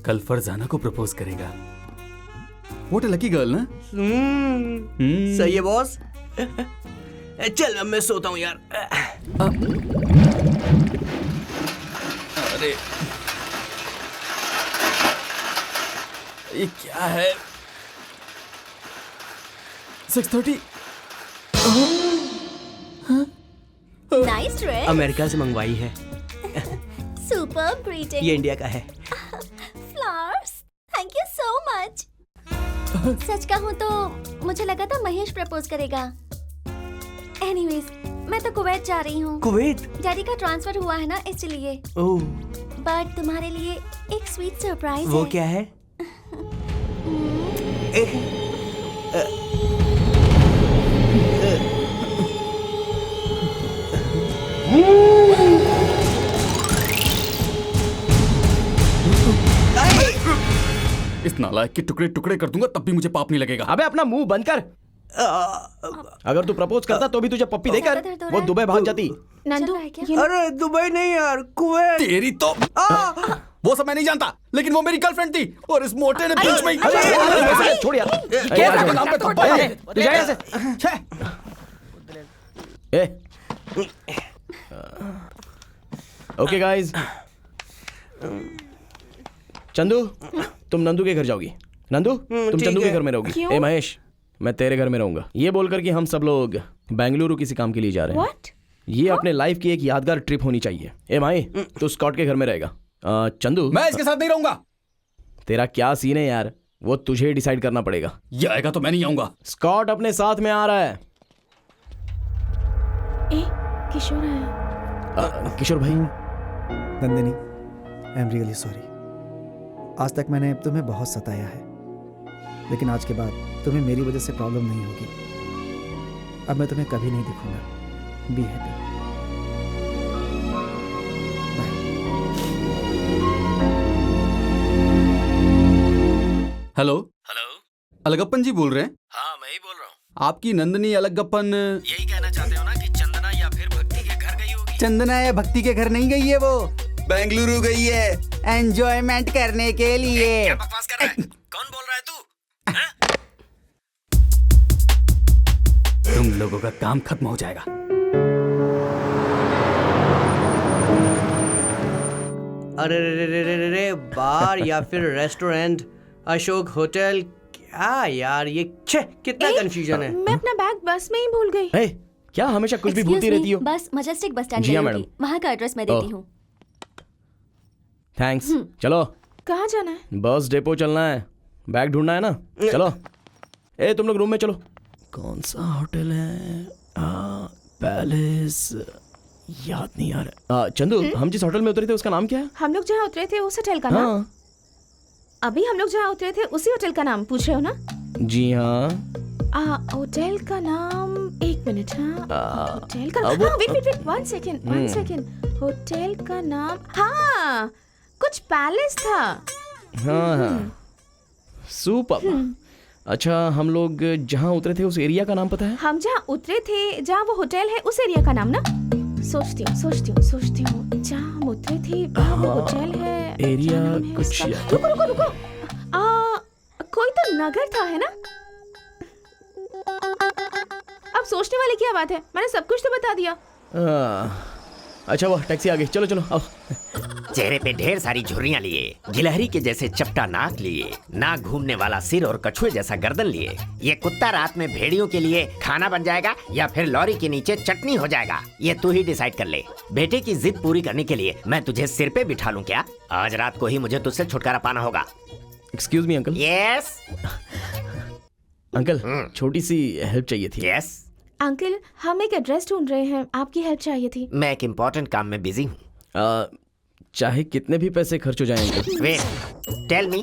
कल फरजाना को प्रपोज करेगा। व्हाट अ लकी गर्ल ना? सही है बॉस। चल अब मैं सोता हूँ यार। अरे ये क्या है? 6:30। Nice dress. अमेरिका से मंगवाई है। Super greeting. ये इंडिया का है। Flowers, thank you so much. सच कहूँ तो मुझे लगा था महेश प्रपोज करेगा। एनीवेज, मैं तो कुवैत जा रही हूँ। कुवैत? डैडी का ट्रांसफर हुआ है ना, इसलिए। ओह। बट तुम्हारे लिए एक स्वीट सरप्राइज है। वो क्या है? इस नालायक के टुकड़े टुकड़े कर दूंगा तब भी मुझे पाप नहीं लगेगा। अबे अपना मुंह बंद कर। अगर तू प्रपोज करता तो भी तुझे पप्पी देकर वो दुबई भाग जाती। नंदू, अरे दुबई नहीं यार, कुवैत। तेरी तो वो सब मैं नहीं जानता, लेकिन वो मेरी गर्लफ्रेंड थी और इस मोटे ने बीच में ही छोड़ यार। क्या नाम पे थप्पड़ है? तू जा यहाँ से। ओके गाइस, चंदू तुम नंदू के घर जाओगी। नंदू तुम चंदू के घर में रहोगी। ए महेश, मैं तेरे घर में रहूंगा। ये बोलकर कि हम सब लोग बेंगलुरु किसी काम के लिए जा रहे हैं। What? ये अपने लाइफ की एक यादगार ट्रिप होनी चाहिए। ए माही, तू स्कॉट के घर में रहेगा। चंदू, मैं इसके साथ नहीं रहूंगा। तेरा क्या सीन है यार, वो तुझे डिसाइड करना पड़ेगा। ये आएगा तो मैं नहीं आऊंगा। स्कॉट अपने साथ में आ रहा है। किशोर आया। किशोर भाई। नंदिनी, आई एम रियली सॉरी। आज तक मैंने तुम्हें बहुत सताया है, लेकिन आज के बाद तुम्हें मेरी वजह से प्रॉब्लम नहीं होगी। अब मैं तुम्हें कभी नहीं दिखूंगा। Be happy. Hello Alagappan ji बोल रहे हैं? हाँ, मैं ही बोल रहा हूँ। आपकी नंदनी अलगप्पन यही कहना चाहते हो ना कि चंदना या फिर भक्ति के घर गई होगी? चंदना या भक्ति के घर नहीं गई है, वो बेंगलुरु गई है एंजॉयमेंट करने के लिए। क्या बकवास कर रहा है? कौन बोल रहा है तू? तुम लोगों का काम खत्म हो जाएगा। अरे रे रे रे रे रे, बार या फिर रेस्टोरेंट, अशोक होटल, क्या यार ये कितना कंफ्यूजन है। मैं अपना बैग बस में ही भूल गई। ए, क्या हमेशा कुछ भी भूलती रहती हो? बस मजेस्टिक बस स्टैंड जी हाँ, गई मैडम। होगी। वहाँ का एड्रेस मैं देती हूँ। थैंक्स। चलो, कहाँ जाना है? बस डिपो चलना है, बैग ढूंढना है ना। चलो। ए, तुम लोग रूम में चलो। कौन सा होटल है? पैलेस, याद नहीं आ रहा। चंदू, हम जिस होटल में उतरे थे उसका नाम क्या है? हम लोग जहाँ उतरे थे उस होटल का नाम? हाँ। अभी हम लोग जहाँ उतरे थे उसी होटल का नाम पूछ रहे हो ना? जी हाँ। होटल का नाम, एक मिनट। हाँ, होटल का वो- हाँ, वेट 1 सेकेंड। होटल का नाम, हाँ, कुछ पैलेस था। हाँ, सुपर। अच्छा, हम लोग जहाँ उतरे थे उस एरिया का नाम पता है? हम जहाँ उतरे थे, जहाँ वो होटल है, उस एरिया का नाम ना? सोचती हूँ जहाँ हम उतरे थे वहाँ वो होटल है। एरिया क्या नाम है कुछ उसका? याद- रुको। कोई तो नगर था, है ना? अब सोचने वाली क्या बात है, मैंने सब कुछ तो बता दिया। अच्छा, वो टैक्सी आ गई। चलो चलो आओ। चेहरे पे ढेर सारी झुर्रियां लिए, गिलहरी के जैसे चपटा नाक लिए, नाक घूमने वाला सिर और कछुए जैसा गर्दन लिए। ये कुत्ता रात में भेड़ियों के लिए खाना बन जाएगा या फिर लॉरी के नीचे चटनी हो जाएगा, ये तू ही डिसाइड कर ले। बेटे की जिद पूरी करने के लिए मैं तुझे सिर पे बिठा लूं क्या? आज रात को ही मुझे तुझसे छुटकारा पाना होगा। Excuse me uncle. Yes uncle, छोटी सी हेल्प चाहिए थी। यस अंकल, हम एक एड्रेस ढूंढ रहे हैं, आपकी हेल्प चाहिए थी। मैं एक इम्पोर्टेंट काम में बिजी हूँ। चाहे कितने भी पैसे खर्च हो जाएं uncle. Wait, tell me.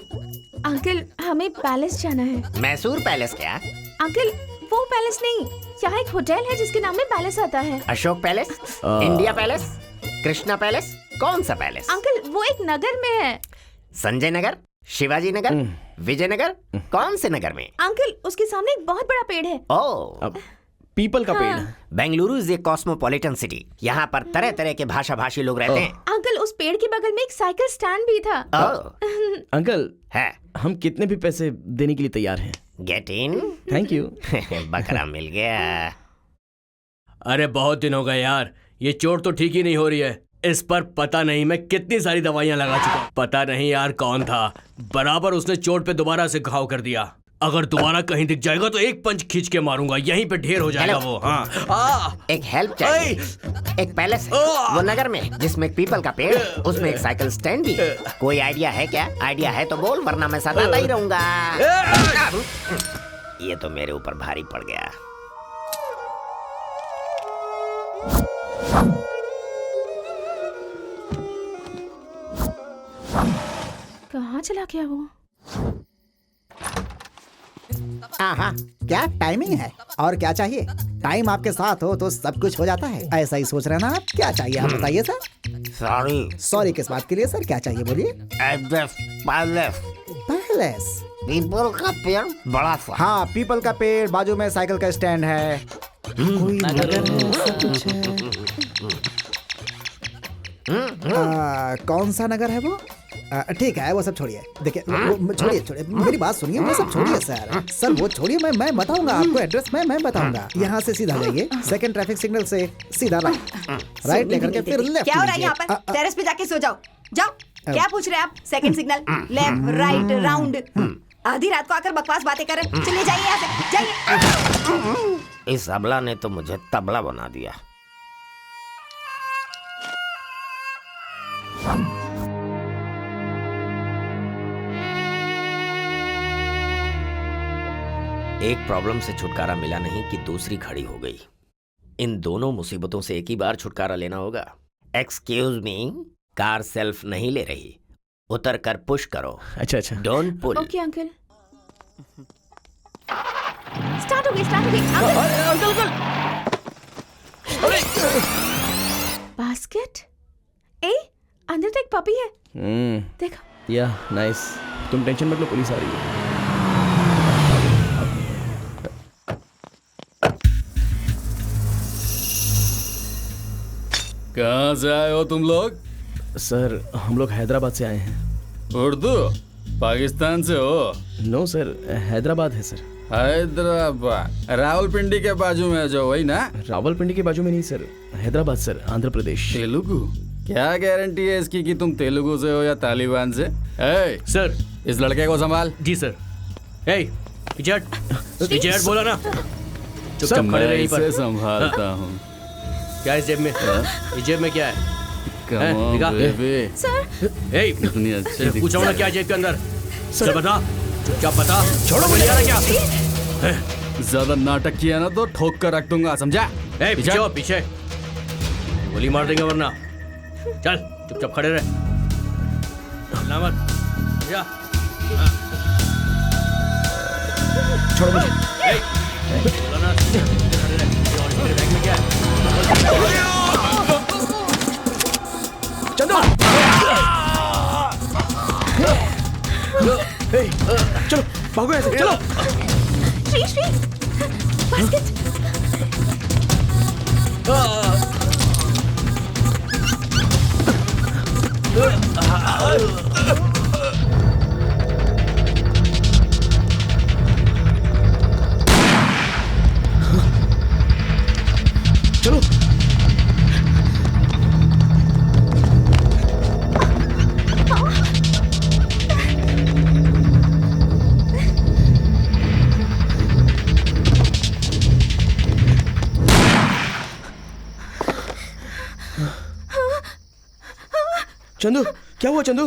Uncle, हमें पैलेस जाना है। मैसूर पैलेस क्या? अंकल, वो पैलेस नहीं, यहाँ एक होटल है जिसके नाम में पैलेस आता है। Ashok palace, India palace, Krishna palace, कौन सा पैलेस? अंकल, वो एक नगर में है। संजय नगर, शिवाजी नगर, विजयनगर, कौन से नगर में? अंकल, उसके सामने एक बहुत बड़ा पेड़ है। ओह, पीपल का पेड़। Bengaluru is a cosmopolitan city. यहाँ पर तरह तरह के भाषा भाषी लोग रहते हैं। अंकल, उस पेड़ के बगल में एक साइकिल स्टैंड भी था। अंकल, है, हम कितने भी पैसे देने के लिए तैयार हैं। Get in. Thank you. बकरा मिल गया। अरे बहुत दिन हो गए यार, ये चोट तो ठीक ही नहीं हो रही है। इस पर पता नहीं मैं कितनी सारी दवाइयां लगा चुका हूं। पता नहीं यार कौन था, बराबर उसने चोट पे दोबारा से घाव कर दिया। अगर दोबारा कहीं दिख जाएगा तो एक पंच खींच के मारूंगा, यहीं पे ढेर हो जाएगा वो। हाँ एक हेल्प चाहिए। एक पैलेस है वो नगर में जिसमें एक पीपल का पेड़, उसमें एक साइकिल स्टैंड भी। कोई आइडिया है क्या? आइडिया है तो बोल, वरना मैं सताता ही रहूंगा। ये तो मेरे ऊपर भारी पड़ गया। कहाँ चला गया वो? हाँ, क्या टाइमिंग है? और क्या चाहिए? टाइम आपके साथ हो तो सब कुछ हो जाता है। ऐसा ही सोच रहे ना आप? क्या चाहिए आप बताइए सर। सॉरी किस बात के लिए सर? क्या चाहिए बोलिए। पैलेस। पीपल का पेड़ बड़ा सा। हाँ, पीपल का पेड़, बाजू में साइकिल का स्टैंड है। कोई नगर है, ऐसा कुछ है। कौन सा नगर है वो? ठीक है, वो सब छोड़िए। देखिए, छोड़िए, मेरी बात सुनिए, वो सब छोड़िए सर। वो छोड़िए, मैं बताऊंगा आपको एड्रेस। मैं बताऊंगा। यहाँ से सीधा जाइए, सेकंड ट्रैफिक सिग्नल से सीधा राइट लेकर के फिर लेफ्ट। क्या हो रहा है यहाँ पर? टेरेस पे जाके सो जाओ। क्या पूछ रहे हैं आप? Second signal, left, right, round. आधी रात को आकर बकवास बातें कर रहे। चलिए जाइए यहाँ से, जाइए। इस अबला ने तो मुझे तबला बना दिया। एक प्रॉब्लम से छुटकारा मिला नहीं कि दूसरी खड़ी हो गई। इन दोनों मुसीबतों से एक ही बार छुटकारा लेना होगा। एक्सक्यूज मी, कार सेल्फ नहीं ले रही, उतर कर पुश करो। अच्छा। Don't pull. Okay uncle. Start हो गई अंकल। बास्केट? अंदर तो एक पपी है। देखो। या नाइस। तुम टेंशन मत लो, पुलिस आ रही है। कहाँ से आए हो तुम लोग? सर हम लोग हैदराबाद से आए हैं। उर्दू? पाकिस्तान से हो? नो सर, हैदराबाद है सर। हैदराबाद रावलपिंडी के बाजू में जो, वही ना? रावलपिंडी के बाजू में नहीं सर, हैदराबाद सर, आंध्र प्रदेश। तेलुगु? क्या गारंटी है इसकी कि तुम तेलुगु से हो या तालिबान से? सर इस लड़के को संभाल। जी सर। पीछे हट बोला ना। चुपचाप खड़े रहिए पर। संभालता हूँ। क्या है जेब में? इस जेब में क्या है? इतनी अच्छी पूछा ना क्या जेब के अंदर? सर बता, चुपचाप बता। छोड़ो, मुझे आ रहा क्या? ज्यादा नाटक किया ना तो ठोक कर रख दूंगा, समझा? पीछे गोली मार देंगे वरना। चल चुपचाप खड़े रहे, हिलना मत। छोड़ो मुझे। बैग में क्या है? चंदू, चलो भागो ऐसे, चलो। श्री बास्केट। चलो। चंदू, क्या हुआ? चंदू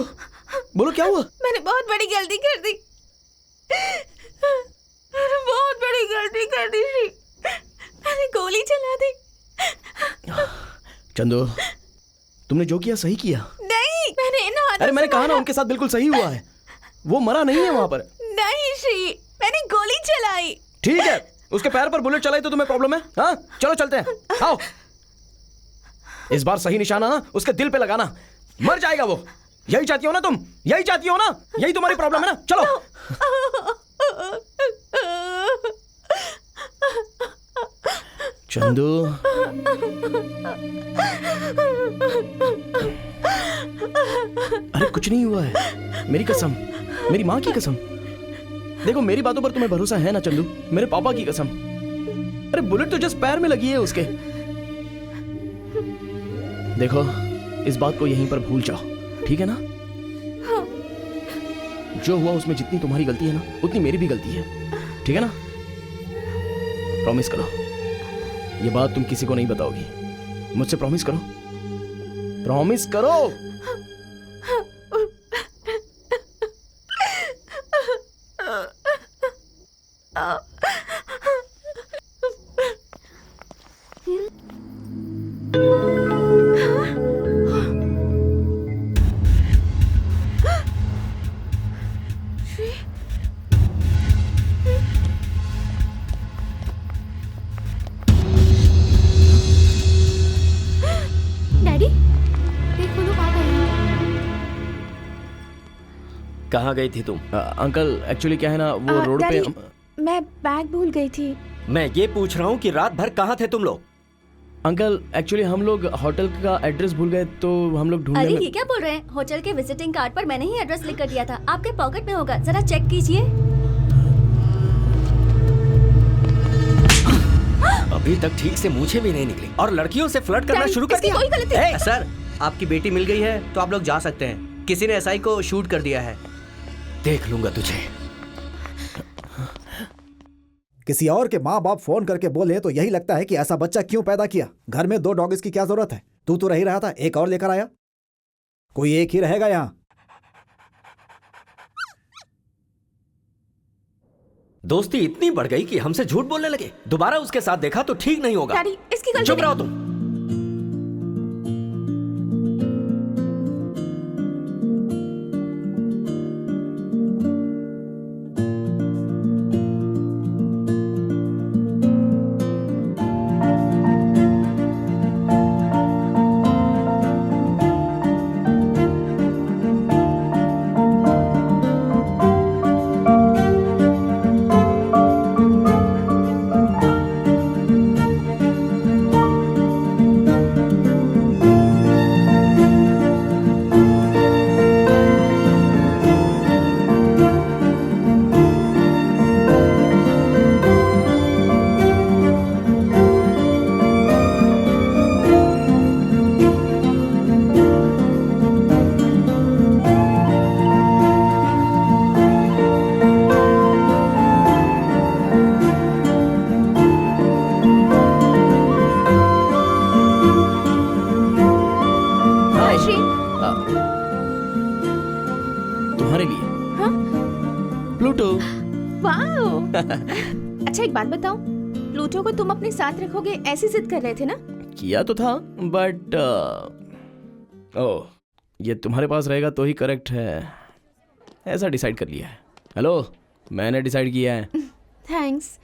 बोलो, क्या हुआ? मैंने बहुत बड़ी गलती कर दी। बहुत बड़ी गलती कर दी। मैंने गोली चला दी। चंदू, तुमने जो किया सही किया। नहीं, मैंने इन हाथों अरे मैंने कहा ना, उनके साथ बिल्कुल सही हुआ है। वो मरा नहीं है वहां पर। नहीं श्री, मैंने गोली चलाई। ठीक है, उसके पैर पर बुलेट चलाई तो तुम्हें प्रॉब्लम है? हाँ चलो चलते हैं, आओ। इस बार सही निशाना ना उसके दिल पे लगाना, मर जाएगा वो। यही चाहती हो ना तुम? यही चाहती हो ना? यही तुम्हारी प्रॉब्लम है ना? चलो। चंदू, अरे कुछ नहीं हुआ है, मेरी कसम, मेरी माँ की कसम। देखो मेरी बातों पर तुम्हें भरोसा है ना चंदू? मेरे पापा की कसम। अरे बुलेट तो जस्ट पैर में लगी है उसके। देखो इस बात को यहीं पर भूल जाओ, ठीक है ना? हाँ। जो हुआ उसमें जितनी तुम्हारी गलती है ना, उतनी मेरी भी गलती है। ठीक है ना? प्रॉमिस करो, ये बात तुम किसी को नहीं बताओगी। मुझसे प्रॉमिस करो, प्रॉमिस करो। डैडी, देखो लोग आ गए हैं। कहाँ गई थी तुम? अंकल एक्चुअली क्या है ना, वो रोड पे डैडी, मैं बैग भूल गई थी। मैं ये पूछ रहा हूँ कि रात भर कहाँ थे तुम लोग? अंकल एक्चुअली हम लोग होटल का एड्रेस भूल गए तो हम लोग ढूंढने अरे में... ये क्या बोल रहे हैं? होटल के विजिटिंग कार्ड पर मैंने ही एड्रेस लिख कर दिया था। आपके पॉकेट में होगा, जरा चेक कीजिए। अभी तक ठीक से मूछें भी नहीं निकली और लड़कियों से फ्लर्ट करना शुरू कर दिया। कोई गलती सर, आपकी बेटी मिल गई है तो आप लोग जा सकते हैं। किसी ने एसआई को शूट कर दिया है। देख लूंगा तुझे। किसी और के माँ बाप फोन करके बोले तो यही लगता है कि ऐसा बच्चा क्यों पैदा किया। घर में 2 डॉग्स की क्या जरूरत है? तू तो रही रहा था, एक और लेकर आया। कोई एक ही रहेगा यहाँ। दोस्ती इतनी बढ़ गई कि हमसे झूठ बोलने लगे। दोबारा उसके साथ देखा तो ठीक नहीं होगा। डैडी, इसकी गलती चुप नहीं। रहो तुम। तुम्हारे लिए। हाँ? प्लूटो। वाओ। अच्छा एक बात बताओ, प्लूटो को तुम अपने साथ रखोगे ऐसी जिद कर रहे थे ना? किया तो था बट ओह, ये तुम्हारे पास रहेगा तो ही करेक्ट है, ऐसा डिसाइड कर लिया है। हेलो, मैंने डिसाइड किया है। थैंक्स।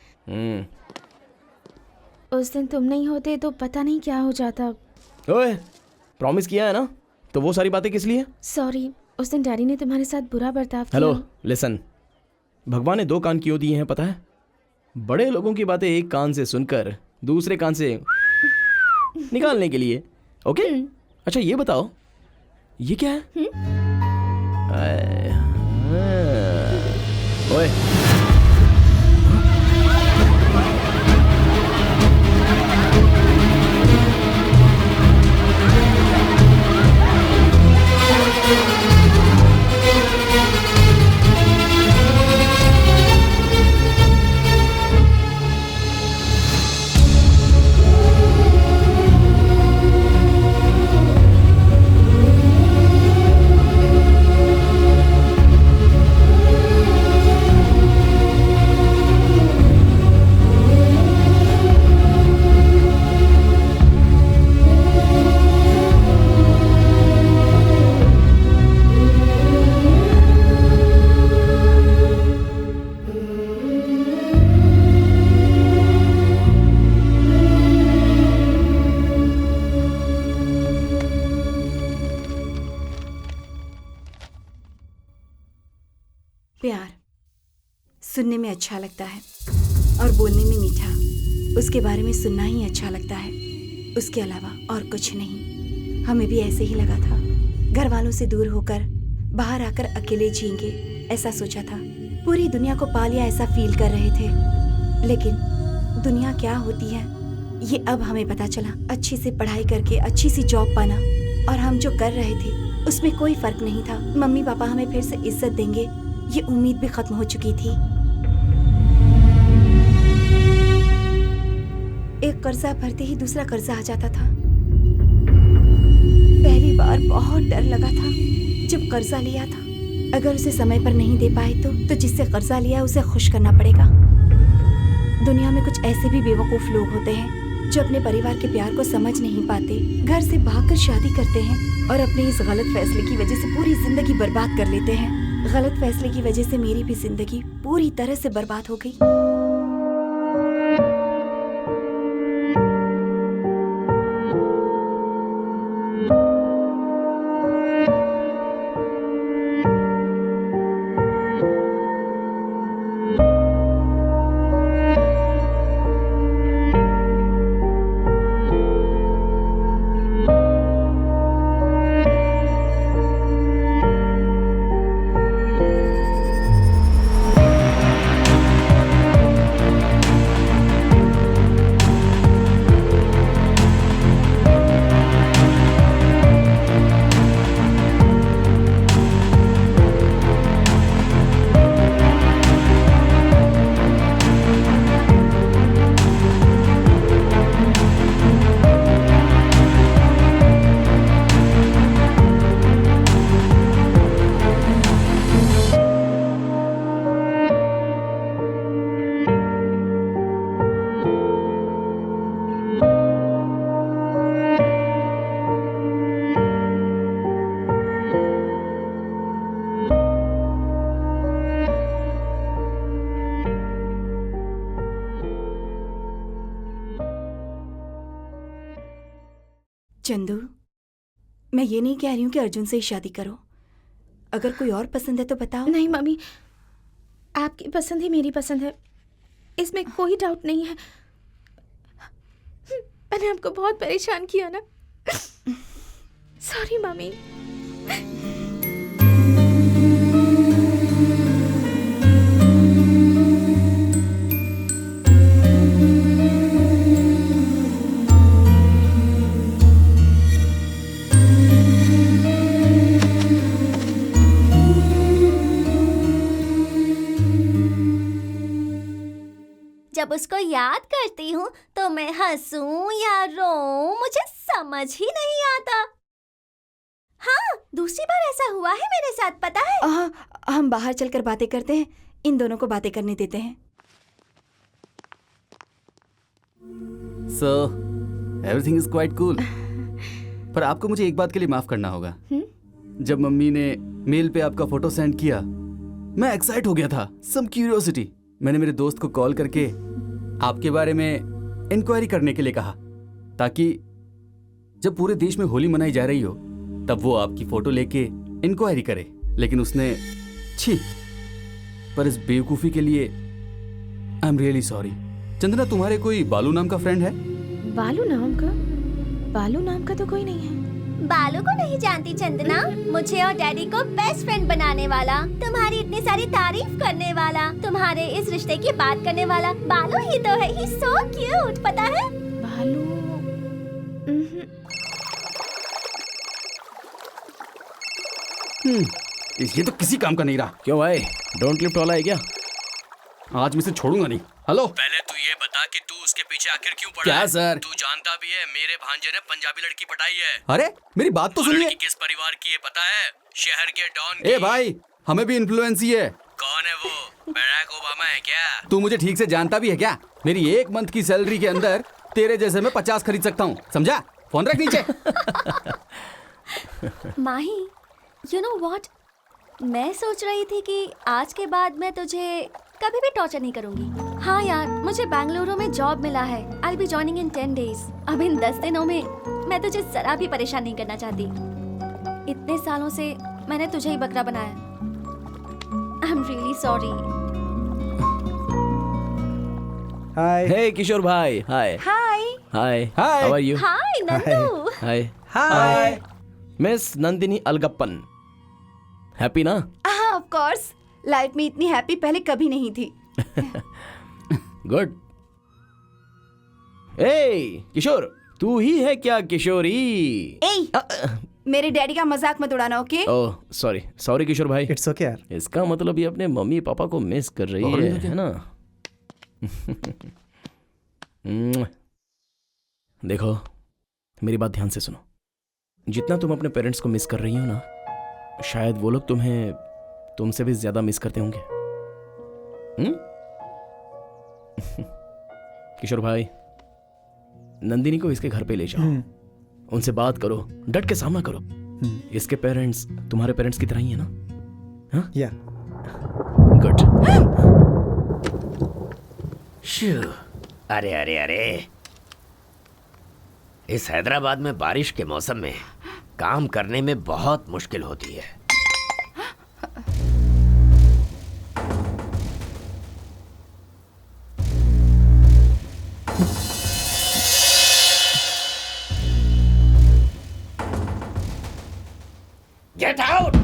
उस दिन तुम नहीं होते तो पता नहीं क्या हो जाता। ओए, प्रॉमिस किया है ना, तो वो सारी बातें किस लिए? सॉरी, उस दिन डैडी ने तुम्हारे साथ बुरा बर्ताव किया। हेलो लिसन, भगवान ने 2 कान क्यों दिए हैं पता है? बड़े लोगों की बातें एक कान से सुनकर दूसरे कान से निकालने के लिए। ओके? अच्छा ये बताओ, ये क्या है? ओए, प्यार सुनने में अच्छा लगता है और बोलने में मीठा। उसके बारे में सुनना ही अच्छा लगता है, उसके अलावा और कुछ नहीं। हमें भी ऐसे ही लगा था, घर वालों से दूर होकर बाहर आकर अकेले जिएंगे ऐसा सोचा था। पूरी दुनिया को पा लिया ऐसा फील कर रहे थे, लेकिन दुनिया क्या होती है ये अब हमें पता चला। अच्छी से पढ़ाई करके अच्छी सी जॉब पाना और हम जो कर रहे थे उसमें कोई फर्क नहीं था। मम्मी पापा हमें फिर से इज्जत देंगे ये उम्मीद भी खत्म हो चुकी थी। कर्जा भरते ही दूसरा कर्जा आ जाता था। पहली बार बहुत डर लगा था जब कर्जा लिया था। अगर उसे समय पर नहीं दे पाए तो जिससे कर्जा लिया उसे खुश करना पड़ेगा। दुनिया में कुछ ऐसे भी बेवकूफ लोग होते हैं जो अपने परिवार के प्यार को समझ नहीं पाते, घर से भागकर शादी करते हैं और अपने इस गलत फैसले की वजह से पूरी जिंदगी बर्बाद कर लेते हैं। गलत फैसले की वजह से मेरी भी जिंदगी पूरी तरह से बर्बाद हो गई। चंदू, मैं ये नहीं कह रही हूँ कि अर्जुन से ही शादी करो। अगर कोई और पसंद है तो बताओ। नहीं मम्मी, आपकी पसंद ही मेरी पसंद है, इसमें कोई डाउट नहीं है। मैंने आपको बहुत परेशान किया ना, सॉरी मम्मी। जब उसको याद करती हूँ तो मैं हंसूं या रोऊं मुझे समझ ही नहीं आता। हाँ, दूसरी बार ऐसा हुआ है मेरे साथ, पता है। हम बाहर चलकर बातें करते हैं, इन दोनों को बातें करने देते हैं। So, everything is quite cool. पर आपको मुझे एक बात के लिए माफ करना होगा। जब मम्मी ने मेल पे आपका फोटो सेंड किया, मैं एक्साइट हो गया था, सम क्यूरियोसिटी। मैंने मेरे दोस्त को कॉल करके आपके बारे में इंक्वायरी करने के लिए कहा, ताकि जब पूरे देश में होली मनाई जा रही हो तब वो आपकी फोटो लेके इंक्वायरी करे। लेकिन उसने छी, पर इस बेवकूफ़ी के लिए I am really sorry. Chandana, तुम्हारे कोई बालू नाम का फ्रेंड है? बालू नाम का? बालू नाम का तो कोई नहीं है। बालू को नहीं जानती चंदना, मुझे और डैडी को बेस्ट फ्रेंड बनाने वाला, तुम्हारी इतनी सारी तारीफ करने वाला, तुम्हारे इस रिश्ते की बात करने वाला बालू ही तो है। ही सो क्यूट, पता है। बालू ये तो किसी काम का नहीं रहा। क्यों भाई, डोंट लिफ्ट वाला है क्या? आज मैं इसे छोड़ूंगा नहीं। हेलो, पहले तू ये बता कि तू उसके पीछे आखिर क्यों पड़ा क्या है? सर? तू जानता भी है मेरे भांजे ने पंजाबी लड़की पटाई है। अरे मेरी बात तो सुनिए। लड़की किस परिवार की है पता है? शहर के डॉन की। ए भाई, हमें भी इन्फ्लुएंस ही है। कौन है वो? बैराक ओबामा है क्या? तू मुझे ठीक से जानता भी है क्या? मेरी एक मंथ की सैलरी के अंदर तेरे जैसे मैं 50 खरीद सकता हूँ, समझा? फोन रख नीचे। माही, यू नो व्हाट, मैं सोच रही थी कि आज के बाद मैं तुझे कभी भी टॉर्चर नहीं करूंगी। हाँ यार, मुझे बेंगलुरु में जॉब मिला है। आई बी जॉइनिंग इन 10 days। अब इन 10 दिनों में मैं तुझे जरा भी परेशान नहीं करना चाहती। इतने सालों से मैंने तुझे ही बकरा बनाया। I am really sorry. Hi. Hey Kishore भाई, hi. Hi. Hi. Hi. How are you? Hi Nandu. Hi. Hi. Miss Nandini Alagappan, happy ना? हाँ, ऑफ कोर्स। लाइफ में इतनी हैप्पी पहले कभी नहीं थी। गुड। ए किशोर, तू ही है क्या किशोरी? मेरे डैडी का मजाक मत उड़ाना, ओके? ओह सॉरी सॉरी किशोर भाई। इट्स ओके यार। इसका मतलब ये अपने मम्मी पापा को मिस कर रही है ना? देखो, मेरी बात ध्यान से सुनो। जितना तुम अपने पेरेंट्स को मिस कर रही हो ना, शायद वो लोग तुम्हें तुमसे भी ज्यादा मिस करते होंगे। किशोर भाई, नंदिनी को इसके घर पे ले जाओ, उनसे बात करो, डट के सामना करो। इसके पेरेंट्स तुम्हारे पेरेंट्स की तरह ही है ना? हाँ? या गुड। अरे अरे अरे, इस हैदराबाद में बारिश के मौसम में काम करने में बहुत मुश्किल होती है। Get out.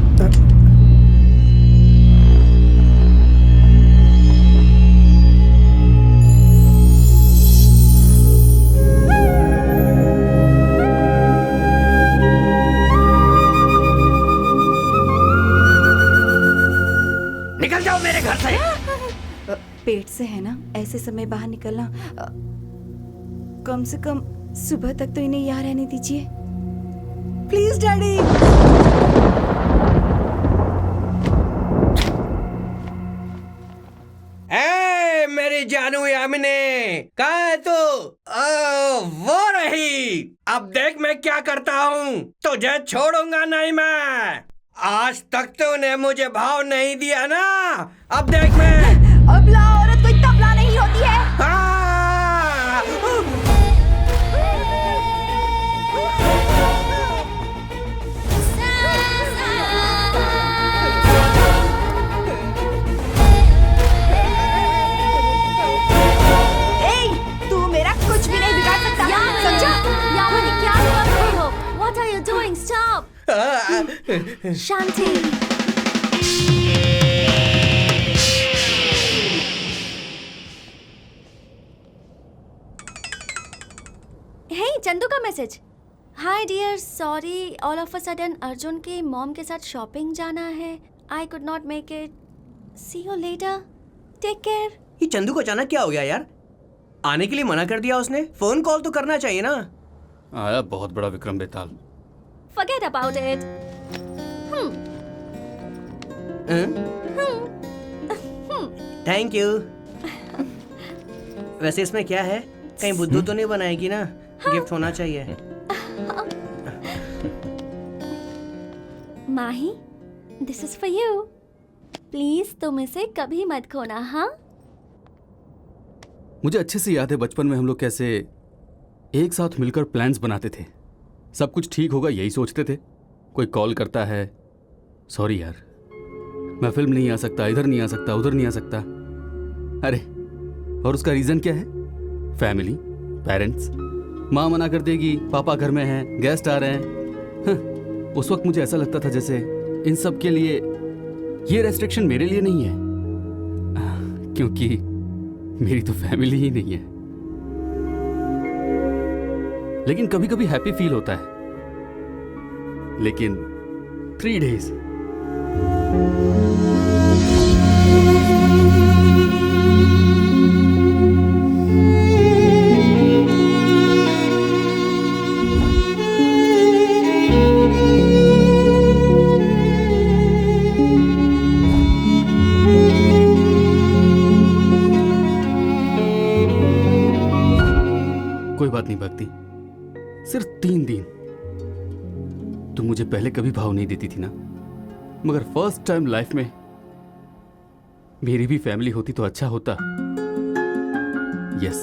निकल जाओ मेरे घर से। पेट से है ना, ऐसे समय बाहर निकलना। कम से कम सुबह तक तो इन्हें यहाँ रहने दीजिए, प्लीज डैडी। मेरी जानू यामिनी, कहाँ है तू? वो रही। अब देख मैं क्या करता हूँ, तुझे छोड़ूंगा नहीं मैं। आज तक तूने मुझे भाव नहीं दिया ना, अब देख मैं। अबला औरत कोई तबला नहीं होती है। तू मेरा कुछ भी नहीं बिगाड़ सकता, समझा? यामिनी, क्या कर रहे हो? What are you doing? Stop! Shanti. Hey, Chandu का message. Hi dear, sorry all of a sudden Arjun के मॉम के साथ शॉपिंग जाना है। I could not make it. See you later. Take care. ये चंदू को अचानक क्या हो गया यार? आने के लिए मना कर दिया उसने। फोन कॉल तो करना चाहिए ना। आया बहुत बड़ा विक्रम बेताल। Forget about it. Thank you. वैसे इसमें क्या है? कहीं बुद्धू तो नहीं बनाएगी ना? गिफ्ट होना चाहिए। माही, this is for you. Please तुम इसे कभी मत खोना, हाँ? मुझे अच्छे से याद है बचपन में हम लोग कैसे एक साथ मिलकर प्लान्स बनाते थे। सब कुछ ठीक होगा यही सोचते थे। कोई कॉल करता है, सॉरी यार मैं फिल्म नहीं आ सकता, इधर नहीं आ सकता, उधर नहीं आ सकता। अरे और उसका रीज़न क्या है? Family, parents. माँ मना कर देगी, पापा घर में हैं, गेस्ट आ रहे हैं। उस वक्त मुझे ऐसा लगता था जैसे इन सब के लिए ये रेस्ट्रिक्शन मेरे लिए नहीं है, क्योंकि मेरी तो फैमिली ही नहीं है। लेकिन कभी कभी हैप्पी फील होता है। लेकिन 3 days कोई बात नहीं भक्ति, सिर्फ 3 दिन। तुम मुझे पहले कभी भाव नहीं देती थी ना, मगर फर्स्ट टाइम लाइफ में मेरी भी फैमिली होती तो अच्छा होता। यस,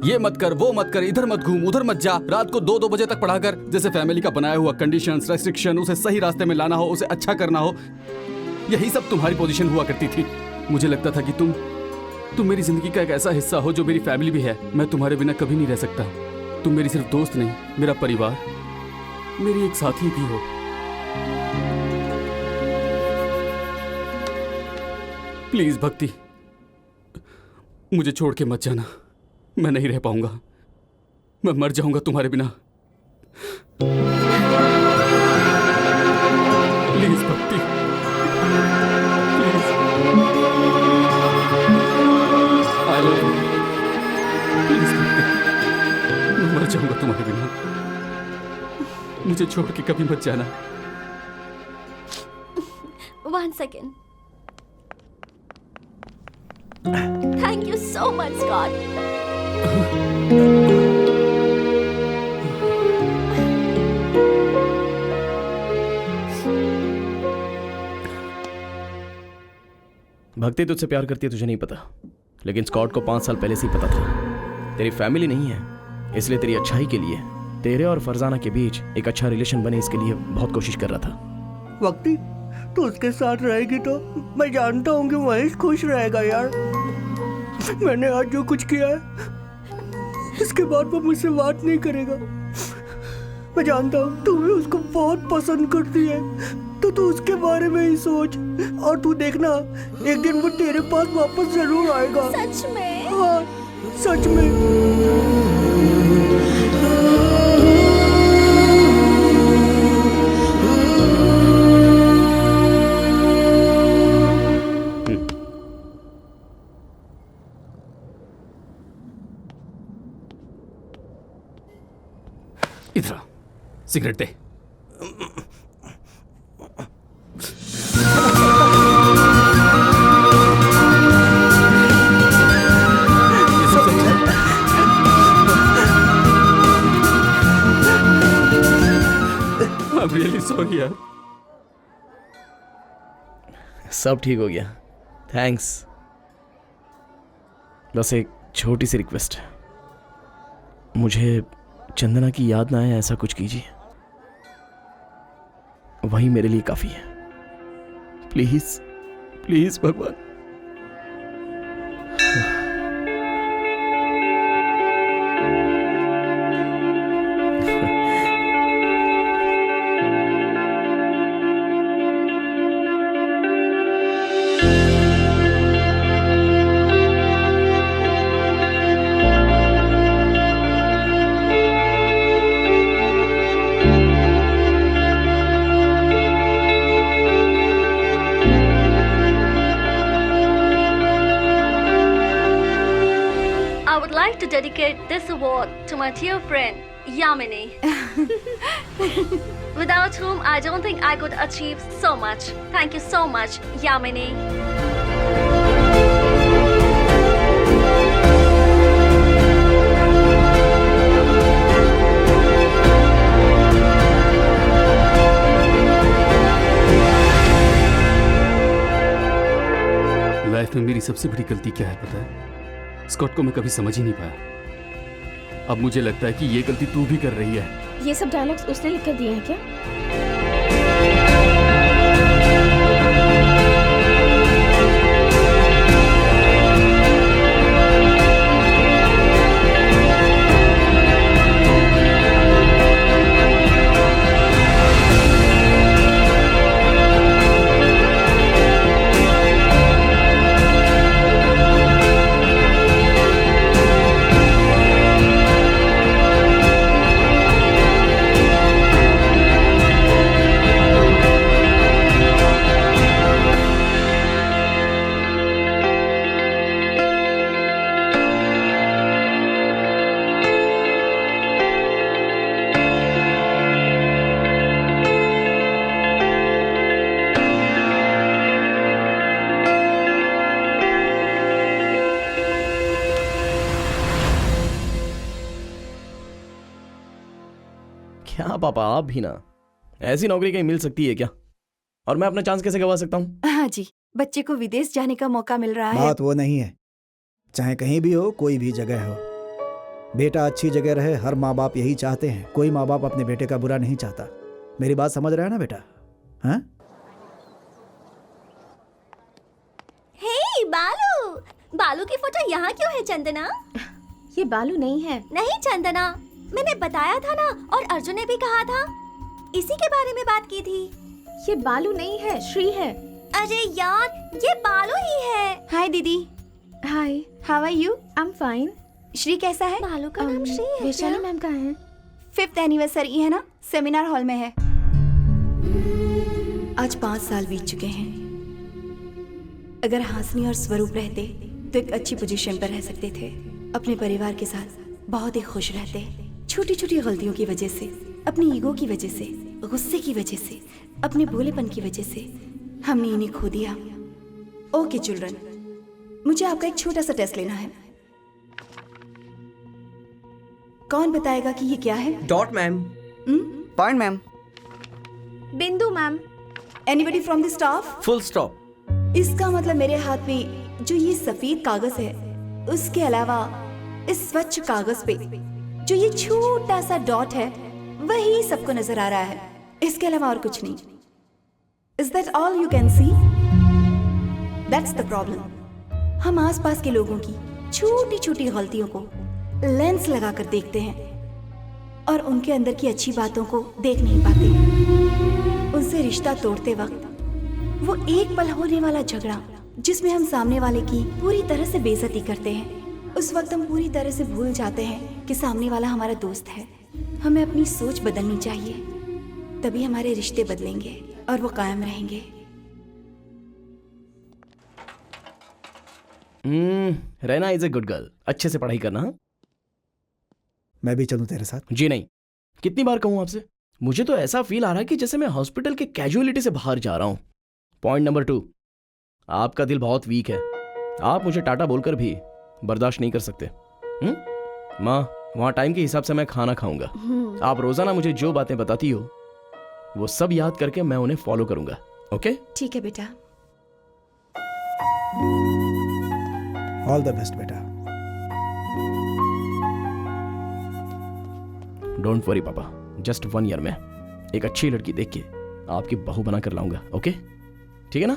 ये मत कर, वो मत कर, इधर मत घूम, उधर मत जा, रात को 2-2 बजे तक पढ़ा कर, जैसे फैमिली का बनाया हुआ कंडीशंस, रेस्ट्रिक्शन, उसे सही रास्ते में लाना हो, उसे अच्छा करना हो, यही सब तुम्हारी पोजीशन हुआ करती थी। मुझे लगता था कि तुम मेरी जिंदगी का एक ऐसा हिस्सा हो जो मेरी फैमिली भी है। मैं तुम्हारे बिना कभी नहीं रह सकता। तुम मेरी सिर्फ दोस्त नहीं, मेरा परिवार, मेरी एक साथी भी हो। प्लीज भक्ति, मुझे छोड़ के मत जाना। मैं नहीं रह पाऊंगा, मैं मर जाऊंगा तुम्हारे बिना। प्लीज भक्ति, please, I love you. Please भक्ति, मैं मर रहूंगा तुम्हारे बिना। मुझे छोड़ के कभी मत जाना। 1 second. Thank you so much, Scott. भक्ति तुझसे प्यार करती है तुझे नहीं पता, लेकिन स्कॉट को 5 साल पहले से ही पता था। तेरी फैमिली नहीं है, इसलिए तेरी अच्छाई के लिए तेरे और फरजाना के बीच एक अच्छा रिलेशन बने, इसके लिए बहुत कोशिश कर रहा था। भक्ति तो उसके साथ रहेगी तो मैं जानता हूँ कि महेश खुश रहेगा यार। मैंने आज जो कुछ किया है इसके बाद वो मुझसे बात नहीं करेगा। मैं जानता हूँ तू भी उसको बहुत पसंद करती है, तो तू उसके बारे में ही सोच और तू देखना एक दिन वो तेरे पास वापस जरूर आएगा। सच में? हाँ सच में। इधर cigarette they. I'm really sorry यार। सब ठीक हो गया, थैंक्स। बस एक छोटी सी रिक्वेस्ट है, मुझे चंदना की याद ना आए ऐसा कुछ कीजिए, वही मेरे लिए काफी है। प्लीज प्लीज भगवान। To dedicate this award to my dear friend Yamini, without whom I don't think I could achieve so much. Thank you so much, Yamini. Life में मेरी सबसे बड़ी गलती क्या है पता है? स्कॉट को मैं कभी समझ ही नहीं पाया। अब मुझे लगता है कि ये गलती तू भी कर रही है। ये सब डायलॉग्स उसने लिख कर दिए हैं क्या? क्या पापा आप भी ना, ऐसी नौकरी कहीं मिल सकती है क्या? और मैं अपना चांस कैसे गवा सकता हूँ? हाँ जी, बच्चे को विदेश जाने का मौका मिल रहा है। बात वो नहीं है, चाहे कहीं भी हो, कोई भी जगह हो, बेटा अच्छी जगह रहे, हर माँ बाप यही चाहते हैं। कोई माँ बाप अपने बेटे का बुरा नहीं चाहता। मेरी बात समझ रहा है ना बेटा? हाँ? हे बालू, बालू की फोटो यहाँ क्यों है चंदना? ये बालू नहीं है। नहीं चंदना, मैंने बताया था ना, और अर्जुन ने भी कहा था, इसी के बारे में बात की थी। ये बालू नहीं है, श्री है। अरे यार, ये बालू ही है। हाय दीदी। Hi, how are you? I am fine. Shri कैसा है? बालू का नाम श्री है। वैशाली मैम कहाँ है? 5th एनिवर्सरी है ना, सेमिनार हॉल में है। आज 5 साल बीत चुके हैं। अगर हासिनी और स्वरूप रहते तो एक अच्छी पोजीशन पर रह सकते थे, अपने परिवार के साथ बहुत ही खुश रहते। छोटी छोटी गलतियों की वजह से, अपनी ईगो की वजह से, गुस्से की वजह से, अपने भोलेपन की वजह से हमने इन्हें खो दिया। ओके चिल्ड्रन, मुझे आपका एक छोटा सा टेस्ट लेना है। कौन बताएगा कि ये क्या है? Dot ma'am. Point ma'am. बिंदु ma'am. Anybody from the staff? Full stop. इसका मतलब मेरे हाथ में जो ये सफेद कागज है, उसके अलावा इस स्वच्छ कागज पे जो ये छोटा सा डॉट है, वही सबको नजर आ रहा है, इसके अलावा और कुछ नहीं। Is that all you can see? That's the problem. हम आसपास के लोगों की छोटी छोटी गलतियों को लेंस लगाकर देखते हैं और उनके अंदर की अच्छी बातों को देख नहीं पाते। उनसे रिश्ता तोड़ते वक्त वो एक पल होने वाला झगड़ा जिसमें हम सामने वाले की पूरी तरह से बेइज्जती करते हैं, उस वक्त हम पूरी तरह से भूल जाते हैं कि सामने वाला हमारा दोस्त है। हमें अपनी सोच बदलनी चाहिए, तभी हमारे रिश्ते बदलेंगे और वो कायम रहेंगे। रहना इज ए गुड गर्ल। अच्छे से पढ़ाई करना। मैं भी चलूं तेरे साथ? जी नहीं। कितनी बार कहूं आपसे? मुझे तो ऐसा फील आ रहा है कि जैसे मैं हॉस्पिटल के कैजुअलिटी से बाहर जा रहा हूं। पॉइंट नंबर 2, आपका दिल बहुत वीक है। आप मुझे टाटा बोलकर भी बर्दाश्त नहीं कर सकते। माँ, वहां टाइम के हिसाब से मैं खाना खाऊंगा। आप रोजाना मुझे जो बातें बताती हो वो सब याद करके मैं उन्हें फॉलो करूंगा। ओके? ठीक है बेटा। ऑल द बेस्ट बेटा। डोंट वरी पापा, जस्ट 1 ईयर में एक अच्छी लड़की देख के आपकी बहू बना कर लाऊंगा। ओके? ठीक है ना?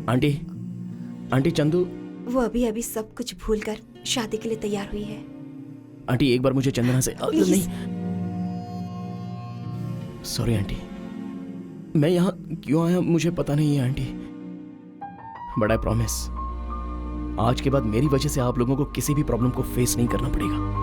Aunty, aunty Chandu. वो अभी अभी सब कुछ भूलकर शादी के लिए तैयार हुई है। आंटी एक बार मुझे चंदना से नहीं, सॉरी आंटी, मैं यहाँ क्यों आया मुझे पता नहीं है आंटी, बट आई प्रॉमिस आज के बाद मेरी वजह से आप लोगों को किसी भी प्रॉब्लम को फेस नहीं करना पड़ेगा।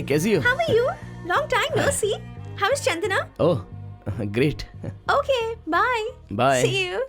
कैसी हो? How are you? Long time no see. How is Chandana? Oh, great. Okay, bye. Bye. See you.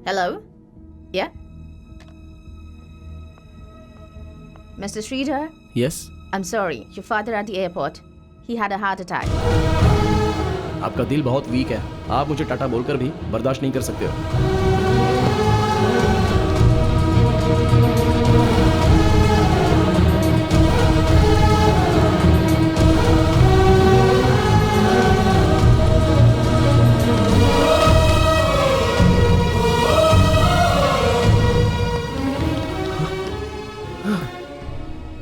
Hello? Yeah? Mr. Sridhar? Yes? I'm sorry, your father at the airport. He had a heart attack. आपका दिल बहुत week है। आप मुझे टाटा बोलकर भी बर्दाश्त नहीं कर सकते हो।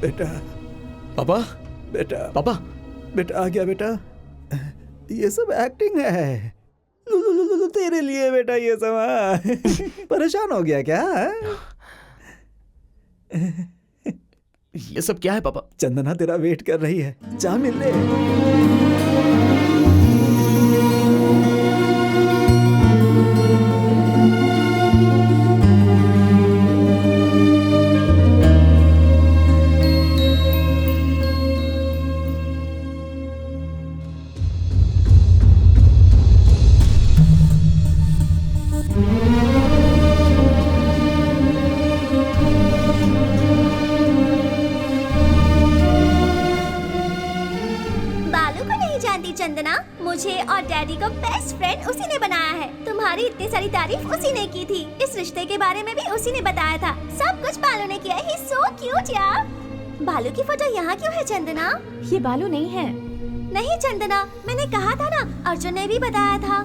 बेटा। पापा? बेटा। पापा? बेटा आ गया बेटा। ये सब एक्टिंग है। तेरे लिए बेटा ये समय परेशान हो गया क्या? ये सब क्या है पापा? चंदना तेरा वेट कर रही है, जा मिल ले। चंदना, मुझे और डैडी को बेस्ट फ्रेंड उसी ने बनाया है। तुम्हारी इतनी सारी तारीफ उसी ने की थी। इस रिश्ते के बारे में भी उसी ने बताया था। सब कुछ बालू ने किया। ही सो क्यूट यार। बालू की फोटो यहाँ क्यों है चंदना? ये बालू नहीं है। नहीं चंदना, मैंने कहा था ना, अर्जुन ने भी बताया था।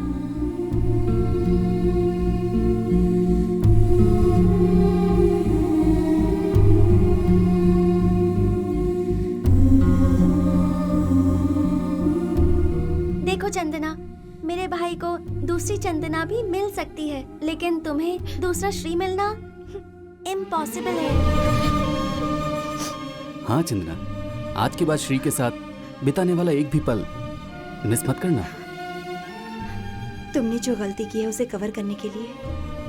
देखो चंदना, मेरे भाई को दूसरी चंदना भी मिल सकती है, लेकिन तुम्हें दूसरा श्री मिलना इम्पॉसिबल है। हाँ चंदना, आज के बाद श्री के साथ बिताने वाला एक भी पल मिस मत करना। तुमने जो गलती की है उसे कवर करने के लिए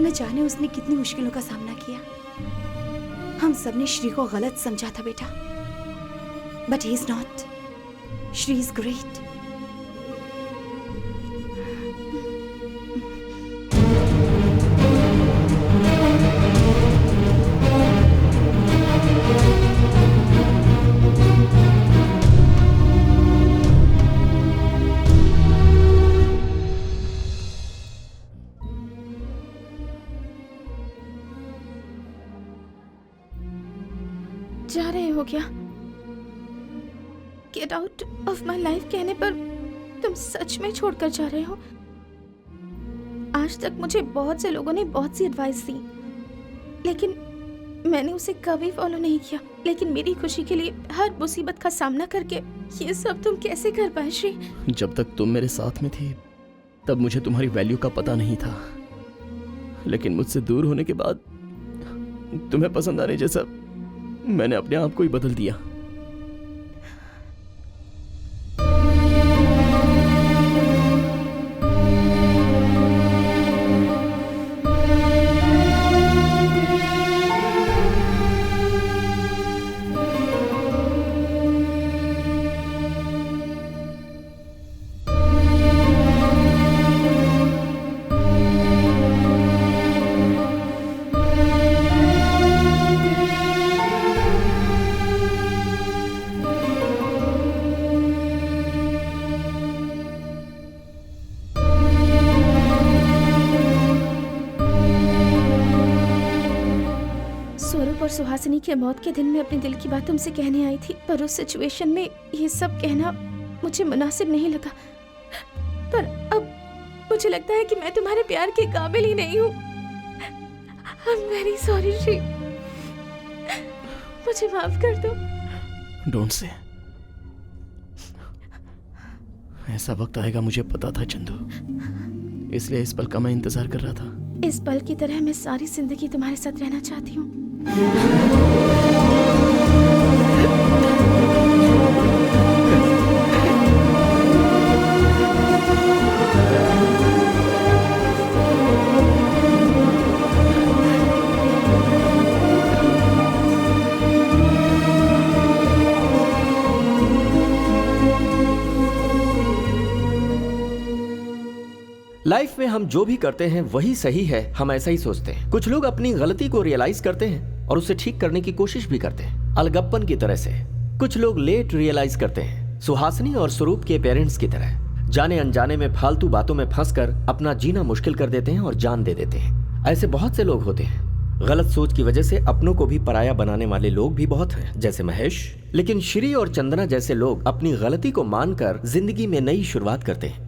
न जाने उसने कितनी मुश्किलों का सामना किया। हम सबने श्री को गलत समझा था बेटा, but he is not. Shri is great. जा रहे हो क्या? Get out of my life कहने पर तुम सच में छोड़कर जा रहे हो? आज तक मुझे बहुत से लोगों ने बहुत सी एडवाइस दी, लेकिन मैंने उसे कभी फॉलो नहीं किया। लेकिन मेरी खुशी के लिए हर मुसीबत का सामना करके ये सब तुम कैसे कर पाए श्री? जब तक तुम मेरे साथ में थी तब मुझे तुम्हारी वैल्यू का पता नहीं था, लेकिन मुझसे दूर होने के बाद तुम्हें पसंद आने जैसा मैंने अपने आप को ही बदल दिया। सुहासिनी के मौत के दिन मैं अपने दिल की बात तुमसे कहने आई थी, पर उस सिचुएशन में ये सब कहना मुझे मुनासिब नहीं लगा। पर अब मुझे लगता है कि मैं तुम्हारे प्यार के काबिल ही नहीं हूँ। I am very sorry Shri, मुझे माफ कर दो। Don't say. ऐसा वक्त आएगा, मुझे पता था चंदू, इसलिए इस पल का मैं इंतजार कर रहा था। इस पल की तरह मैं सारी जिंदगी तुम्हारे साथ रहना चाहती हूँ। लाइफ में हम जो भी करते हैं वही सही है, हम ऐसा ही सोचते हैं। कुछ लोग अपनी गलती को रियलाइज करते हैं और उसे ठीक करने की कोशिश भी करते हैं, अलगप्पन की तरह से। कुछ लोग लेट रियलाइज करते हैं, सुहासिनी और स्वरूप के पेरेंट्स की तरह। जाने अनजाने में फालतू बातों में फंसकर अपना जीना मुश्किल कर देते हैं और जान दे देते हैं। ऐसे बहुत से लोग होते हैं। गलत सोच की वजह से अपनों को भी पराया बनाने वाले लोग भी बहुत हैं, जैसे महेश। लेकिन श्री और चंदना जैसे लोग अपनी गलती को मानकर जिंदगी में नई शुरुआत करते हैं।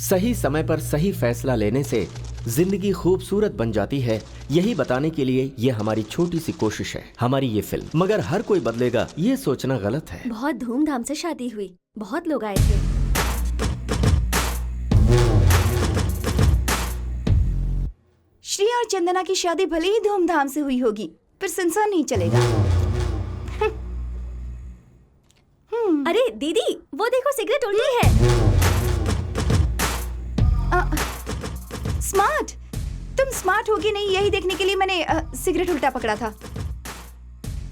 सही समय पर सही फैसला लेने से जिंदगी खूबसूरत बन जाती है, यही बताने के लिए ये हमारी छोटी सी कोशिश है, हमारी ये फिल्म। मगर हर कोई बदलेगा ये सोचना गलत है। बहुत धूमधाम से शादी हुई, बहुत लोग आए थे। चंदना की शादी भले ही धूमधाम से हुई होगी पर संसार नहीं चलेगा। अरे दीदी, वो देखो सिगरेट उल्टी है। स्मार्ट, तुम स्मार्ट होगी नहीं यही देखने के लिए मैंने सिगरेट उल्टा पकड़ा था।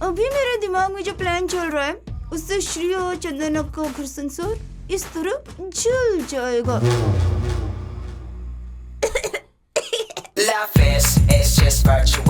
अभी मेरे दिमाग में जो प्लान चल रहा है उससे श्रेया और चंदना का घर संसार इस तरह जल जाएगा। Love is just virtual.